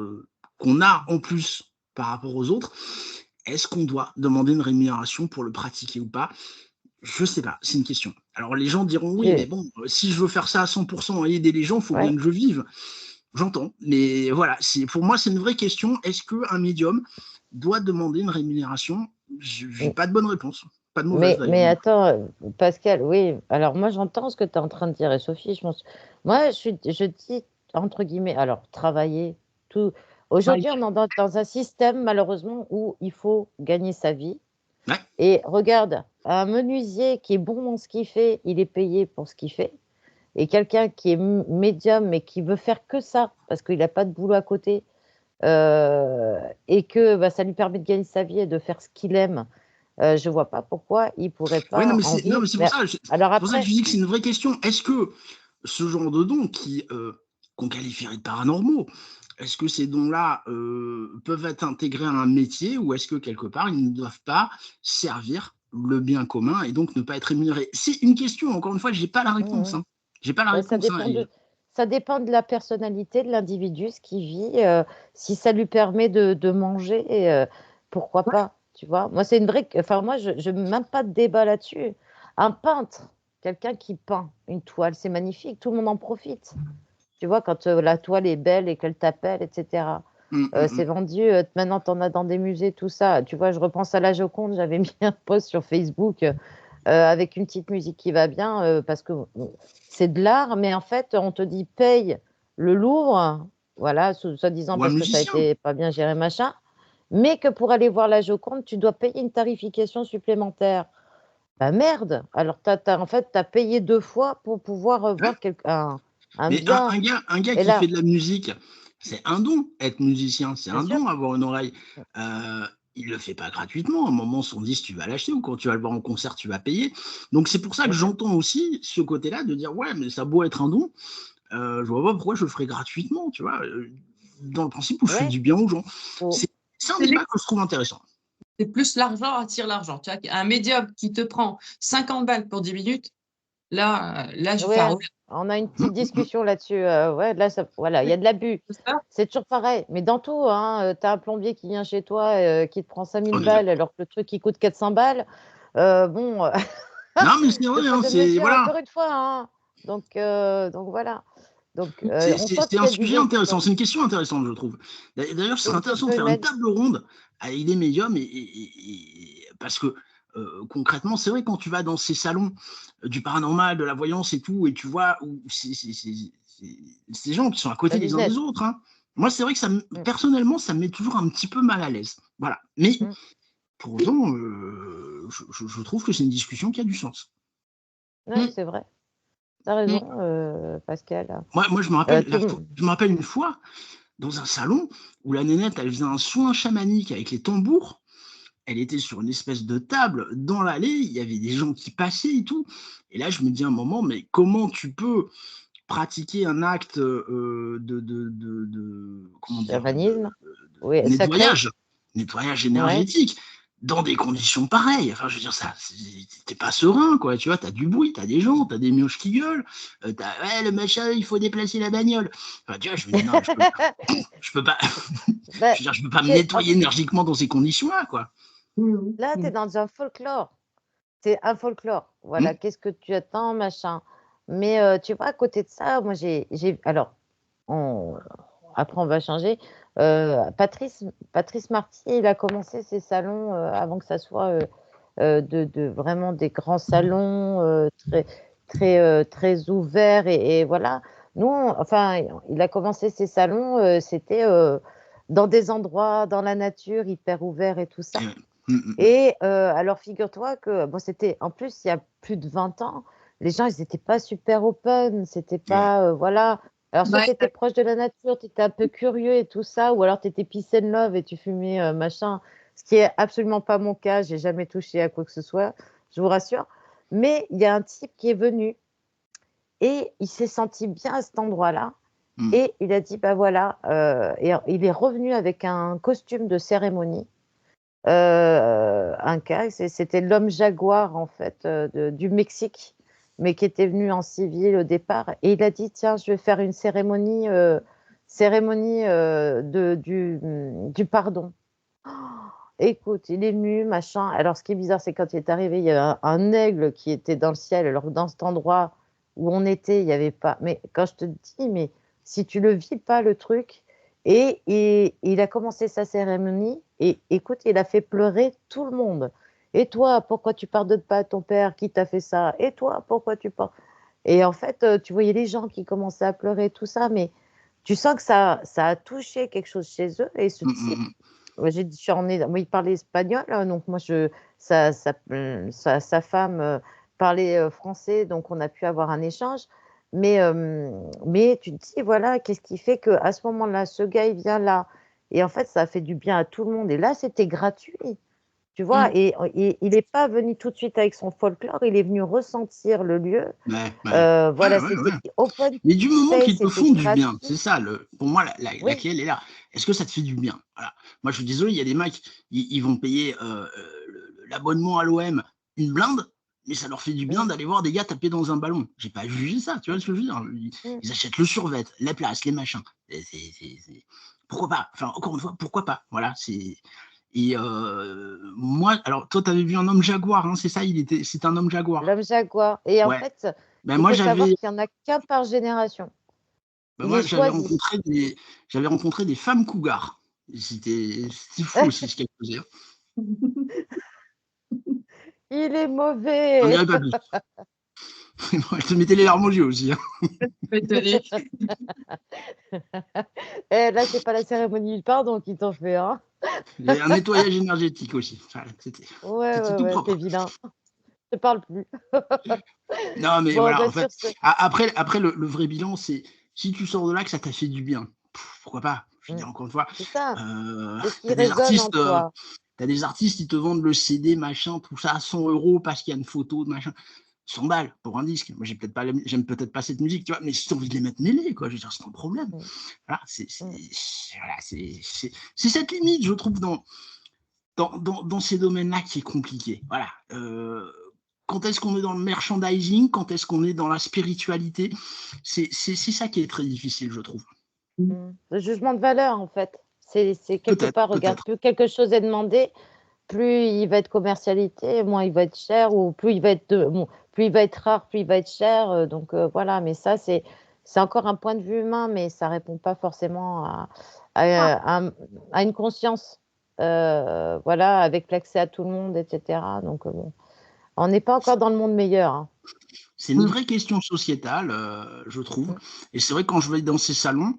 qu'on a en plus par rapport aux autres, est-ce qu'on doit demander une rémunération pour le pratiquer ou pas? Je sais pas, c'est une question. Alors les gens diront oui, mais j'ai bon, si je veux faire ça à 100% et aider les gens, il faut bien ouais, que je vive. J'entends, mais voilà, pour moi c'est une vraie question. Est-ce qu'un médium doit demander une rémunération? J'ai mmh, pas de bonne réponse, pas de mauvaise mais d'ailleurs non plus. attends, Pascal, oui, alors moi, j'entends ce que tu es en train de dire et Sophie, je pense moi, je dis, entre guillemets, alors travailler, tout Ouais. aujourd'hui, on est dans un système, malheureusement, où il faut gagner sa vie. Ouais, Et regarde, un menuisier qui est bon dans ce qu'il fait, il est payé pour ce qu'il fait. Et quelqu'un qui est médium mais qui veut faire que ça, parce qu'il n'a pas de boulot à côté, euh, et que bah, ça lui permet de gagner sa vie et de faire ce qu'il aime, je vois pas pourquoi il pourrait ouais, pas en non, vivre. mais c'est pour Mais ça, alors c'est pour ça que après, je dis que c'est une vraie question. Est-ce que ce genre de dons qu'on qualifierait de paranormaux, est-ce que ces dons-là peuvent être intégrés à un métier ou est-ce que quelque part ils ne doivent pas servir le bien commun et donc ne pas être rémunérés? C'est une question, encore une fois, j'ai pas la réponse. mmh, Hein. J'ai pas la bah, réponse. Hein, ça dépend de la personnalité de l'individu, ce qu'il vit. Si ça lui permet de manger, pourquoi Ouais. pas, tu vois? Moi, c'est une vraie. Enfin, moi, je même pas de débat là-dessus. Un peintre, quelqu'un qui peint une toile, c'est magnifique, tout le monde en profite. Tu vois, quand la toile est belle et qu'elle t'appelle, etc. C'est vendu. Maintenant, tu en as dans des musées, tout ça. Tu vois, je repense à la Joconde. J'avais mis un post sur Facebook avec une petite musique qui va bien parce que c'est de l'art, mais en fait, on te dit paye le Louvre, voilà, soi-disant Ou un parce que ça a musicien. été pas bien géré, machin, mais que pour aller voir la Joconde, tu dois payer une tarification supplémentaire. Bah merde! Alors, en fait, tu as payé 2 fois pour pouvoir Ouais. voir un Mais bien. un gars Et qui fait là, de la musique, c'est un don, être musicien, c'est bien un sûr. don, avoir une oreille. Il le fait pas gratuitement. À un moment, son disque, tu vas l'acheter, ou quand tu vas le voir en concert, tu vas payer. Donc, c'est pour ça que j'entends aussi ce côté-là de dire, ouais, mais ça a beau être un don, je vois pas pourquoi je le ferais gratuitement, tu vois, dans le principe où je fais Ouais. du bien aux gens. Faut- C'est un C'est débat que je trouve intéressant. C'est plus l'argent attire l'argent. Tu vois, un médium qui te prend 50 balles pour 10 minutes, là, je fais Ouais, un regard. on a une petite discussion là-dessus. Ouais, là, voilà, il y a de l'abus. C'est ça. C'est toujours pareil. Mais dans tout, hein, tu as un plombier qui vient chez toi qui te prend 5000 On est balles d'accord. alors que le truc il coûte 400 balles. Bon, Non, mais c'est vrai, deux poids, hein, deux c'est mesures, voilà. encore une fois. Hein. Donc voilà. Donc, on sent C'est qu'il un y a du sujet intéressant, vécu. c'est une question intéressante, je trouve. D'ailleurs, ce serait Donc, tu intéressant de peux faire une mettre. table ronde avec des médiums, parce que concrètement, c'est vrai, quand tu vas dans ces salons du paranormal, de la voyance et tout, et tu vois où ces gens qui sont à côté Le les uns des business. autres, hein, moi, c'est vrai que Mm, personnellement, ça me met toujours un petit peu mal à l'aise. Voilà. Mais mm. pour autant, je trouve que c'est une discussion qui a du sens. Ouais, c'est vrai. Tu as Mm. raison, Pascal. Moi, Tout le monde. je me rappelle une fois, dans un salon où la nénette, elle faisait un soin chamanique avec les tambours. Elle était sur une espèce de table dans l'allée, il y avait des gens qui passaient et tout. Et là, je me dis à un moment, mais comment tu peux pratiquer un acte comment dire, Chamanisme. Oui, sacré. nettoyage Ouais. énergétique dans des conditions pareilles. Enfin, je veux dire, ça, t'es pas serein, quoi. Tu vois, t'as du bruit, t'as des gens, t'as des mioches qui gueulent, ouais, le machin, il faut déplacer la bagnole. Enfin, tu vois, je me dis, non, je peux pas, Bah, je veux dire, je peux pas me nettoyer énergiquement dans ces conditions-là, quoi. là, tu es dans un folklore. C'est un folklore. Voilà, Hum, qu'est-ce que tu attends, machin. Mais tu vois, à côté de ça, moi, alors, on- après, on va changer. Patrice Marty, il a commencé ses salons avant que ça soit vraiment des grands salons très ouverts. Et voilà. Nous, enfin, il a commencé ses salons, c'était dans des endroits, dans la nature, hyper ouverts et tout ça. ouais. Hum. Et alors figure-toi que bon, c'était en plus il y a plus de 20 ans, les gens ils étaient pas super open, c'était Ouais. pas voilà. Alors soit Ouais, tu étais proche de la nature, tu étais un peu curieux et tout ça, ou alors tu étais peace and love et tu fumais machin, ce qui est absolument pas mon cas, j'ai jamais touché à quoi que ce soit, je vous rassure. Mais il y a un type qui est venu et il s'est senti bien à cet endroit-là Hum. et il a dit bah voilà, et il est revenu avec un costume de cérémonie. Un cas, c'était l'homme jaguar en fait du Mexique, mais qui était venu en civil au départ. Et il a dit, tiens, je vais faire une cérémonie du pardon. Écoute, il est venu, machin. Alors, ce qui est bizarre, c'est quand il est arrivé, il y avait un aigle qui était dans le ciel. Alors, dans cet endroit où on était, il n'y avait pas. Mais quand je te dis, mais si tu le vis pas, le truc. Et il a commencé sa cérémonie. Et écoute, il a fait pleurer tout le monde. Et toi, pourquoi tu pardonnes pas à ton père qui t'a fait ça? Et toi, pourquoi tu pardonnes? Et en fait, tu voyais les gens qui commençaient à pleurer, tout ça. Mais tu sens que ça a touché quelque chose chez eux. Et ce type, Hum. ouais, moi, il parlait espagnol, hein, donc moi, sa femme parlait français, donc on a pu avoir un échange. Mais tu te dis, voilà, qu'est-ce qui fait qu'à ce moment-là, ce gars, il vient là. Et en fait, ça a fait du bien à tout le monde. Et là, c'était gratuit, tu vois. mm. Et il n'est pas venu tout de suite avec son folklore, il est venu ressentir le lieu. Ouais. Voilà, Ouais. c'était open Mais du moment space, qu'ils te c'était font du bien, gratuit. c'est ça, pour moi, la Oui, clé, elle est là. Est-ce que ça te fait du bien? Voilà. Moi, je suis désolé, il y a des mecs, ils vont payer l'abonnement à l'OM une blinde, mais ça leur fait du bien mm, d'aller voir des gars taper dans un ballon. J'ai pas jugé ça, tu vois ce que je veux dire? mm. Ils achètent le survêt, les places, les machins. Pourquoi pas? Enfin, encore une fois, pourquoi pas? Voilà, c'est. Et moi, alors toi, tu avais vu un homme jaguar, hein, c'est ça? C'est un homme jaguar. L'homme jaguar. Et en Ouais. fait, Ben il moi, faut savoir qu'il n'y en a qu'un par génération. ben Il est moi choisi. j'avais rencontré des femmes cougars. C'était fou aussi ce qu'elle faisait. Il est J'en mauvais. dirais pas plus. Elle te mettait les larmes aux yeux aussi. Étonné. Là, c'est pas la cérémonie du pardon qui t'en fait, hein. Il y avait un nettoyage énergétique aussi. C'était Ouais, tout ouais, propre. t'es vilain. Je te parle plus. Non, mais Bon, voilà, bah, en fait, sur ce. après le vrai bilan, c'est si tu sors de là que ça t'a fait du bien, pourquoi pas? Je veux Mmh. dire, encore une fois, C'est ça. C'est ce tu qui des résonne en artistes, toi. ils te vendent le CD, machin, tout ça à 100 € parce qu'il y a une photo de machin. 100 balles pour un disque. Moi, j'aime peut-être pas cette musique, tu vois, mais si tu as envie de les mettre, mets-les, quoi. Je veux dire, c'est pas un problème. Mmh. Voilà, Mmh. voilà, c'est cette limite, je trouve, dans ces domaines-là qui est compliqué. Voilà. Quand est-ce qu'on est dans le merchandising? Quand est-ce qu'on est dans la spiritualité? C'est ça qui est très difficile, je trouve. Le jugement de valeur, en fait. C'est quelque Peut-être, part, regarde, peut-être. plus quelque chose est demandé, plus il va être commercialité, moins il va être cher, ou plus il va être plus il va être rare, plus il va être cher. Donc voilà, mais ça, c'est encore un point de vue humain, mais ça répond pas forcément à une conscience. Voilà, avec l'accès à tout le monde, etc. Donc bon, on n'est pas encore dans le monde meilleur, hein. C'est une vraie question sociétale, je trouve. Mm, Et c'est vrai que quand je vais dans ces salons,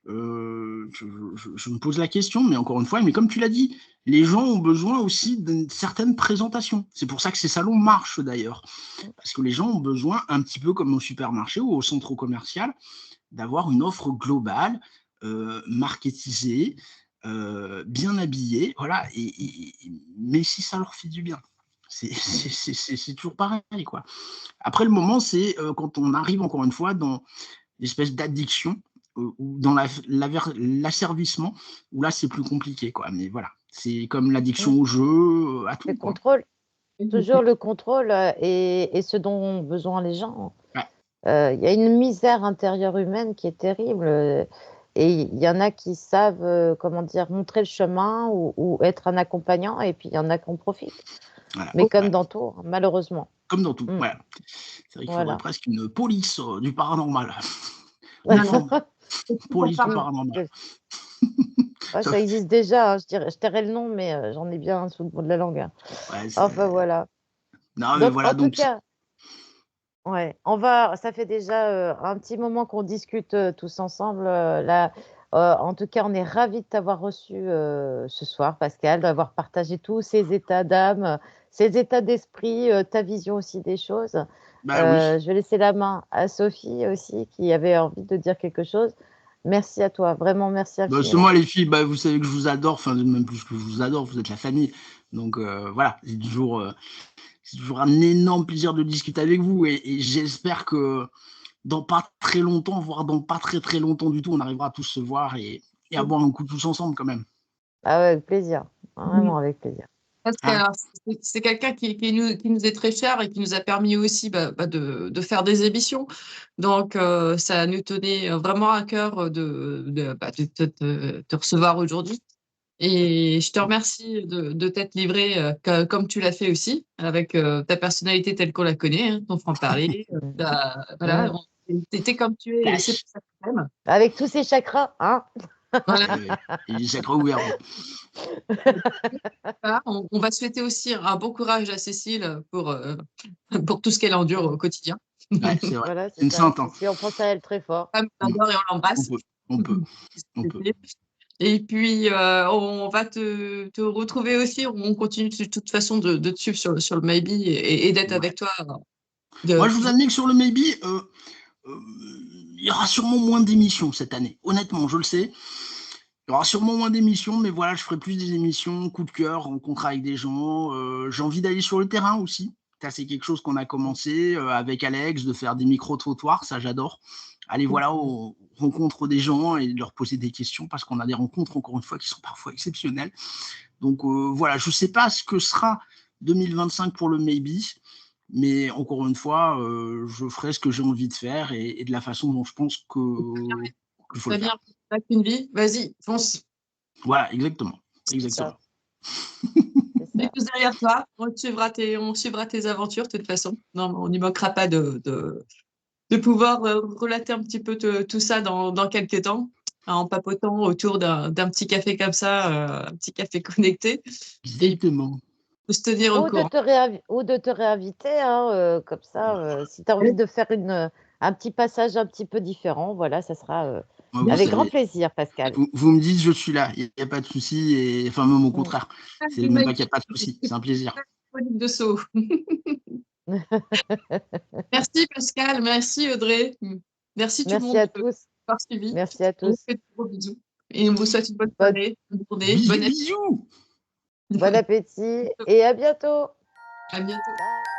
je me pose la question, mais encore une fois, mais comme tu l'as dit, les gens ont besoin aussi d'une certaine présentation. C'est pour ça que ces salons marchent d'ailleurs. mm, Parce que les gens ont besoin, un petit peu comme au supermarché ou au centre commercial, d'avoir une offre globale, marketisée, bien habillée, voilà. Mais si ça leur fait du bien, c'est toujours pareil, quoi. Après, le moment, c'est quand on arrive encore une fois dans l'espèce d'addiction ou dans l'asservissement, où là, c'est plus compliqué, quoi. Mais voilà, c'est comme l'addiction mm. au jeu, à Le tout, quoi. contrôle, toujours le contrôle, et ce dont ont besoin les gens. Ouais. Il y a une misère intérieure humaine qui est terrible, et il y en a qui savent, comment dire, montrer le chemin ou être un accompagnant, et puis il y en a qui en profitent. Voilà, Mais comme ouais. dans tout, malheureusement. Comme dans tout, Mmh, voilà. C'est vrai qu'il faudrait voilà. presque une police du paranormal. Voilà. Enfin, police du Mmh, paranormal. ouais, Ça, ça existe déjà, hein, je tairai le nom, mais j'en ai bien sous le bout de la langue, hein. ouais, Enfin voilà. non, mais Donc voilà, en tout donc cas, ouais, ça fait déjà, un petit moment qu'on discute, tous ensemble, là, en tout cas, on est ravis de t'avoir reçu, ce soir, Pascal, d'avoir partagé tous ces états d'âme, ces états d'esprit, ta vision aussi des choses. bah oui. Je vais laisser la main à Sophie aussi, qui avait envie de dire quelque chose. Merci à toi, vraiment merci Bah, c'est infiniment. moi les filles, bah, vous savez que je vous adore, enfin même plus que je vous adore, vous êtes la famille. Donc voilà, c'est toujours un énorme plaisir de discuter avec vous et j'espère que dans pas très longtemps, voire dans pas très très longtemps du tout, on arrivera à tous se voir et à boire un coup tous ensemble quand même. Ah ouais, avec plaisir, vraiment avec plaisir. Parce que Hein. alors, c'est quelqu'un qui nous est très cher et qui nous a permis aussi de faire des émissions. Donc, ça nous tenait vraiment à cœur de te recevoir aujourd'hui. Et je te remercie de t'être livré comme tu l'as fait aussi, avec ta personnalité telle qu'on la connaît, hein, ton franc-parler. Mmh. Voilà, Mmh. t'étais comme tu es et c'est pour ça que t'aimes. Avec tous ces chakras, hein? Voilà. Et les sacrés ouverts. Voilà, on va souhaiter aussi un bon courage à Cécile pour tout ce qu'elle endure au quotidien. Ouais, c'est vrai. Voilà, C'est c'est une ça. sainte. Hein. Si on pense à elle très fort. Femme, on Mm. l'adore et on On l'embrasse. peut, on peut, on peut. Et puis, on va te retrouver aussi. On continue de toute façon de te suivre sur le Maybe et d'être Ouais. avec toi. Moi, je vous admets que sur le Maybe, il y aura sûrement moins d'émissions cette année. Honnêtement, je le sais. Il y aura sûrement moins d'émissions, mais voilà, je ferai plus des émissions, coup de cœur, rencontre avec des gens. J'ai envie d'aller sur le terrain aussi. Ça, c'est quelque chose qu'on a commencé avec Alex, de faire des micro-trottoirs, ça j'adore. Aller voilà, aux rencontres des gens et de leur poser des questions, parce qu'on a des rencontres, encore une fois, qui sont parfois exceptionnelles. Donc voilà, je ne sais pas ce que sera 2025 pour le Maybe, mais encore une fois, je ferai ce que j'ai envie de faire et de la façon dont je pense qu'il faut le Très bien. faire. T'as qu'une vie. Vas-y, fonce. Voilà, exactement. C'est ça, Exactement. c'est On est ça. tous derrière toi. On suivra tes aventures de toute façon. Non, on n'y manquera pas de pouvoir relater un petit peu tout ça dans quelques temps. en papotant autour d'un petit café comme ça, un petit café connecté. Exactement. Faut se tenir au courant. Ou de te réinviter, hein, comme ça, si tu as envie de faire un petit passage un petit peu différent, voilà, ça sera Moi, vous avec grand savez, plaisir, Pascal. vous me dites, je suis là, il n'y a pas de souci, et enfin, même au Mm. contraire, c'est même pas qu'il n'y a pas de souci, c'est un plaisir. De saut. Merci Pascal, merci Audrey. Merci tout le Merci monde à de tous. m'avoir suivi. Merci à On vous tous. fait de gros bisous. Et on vous souhaite une bonne Bon, soirée, bonne journée, Bisous, bon appétit. bisous. bon appétit et à bientôt. À bientôt. Bye.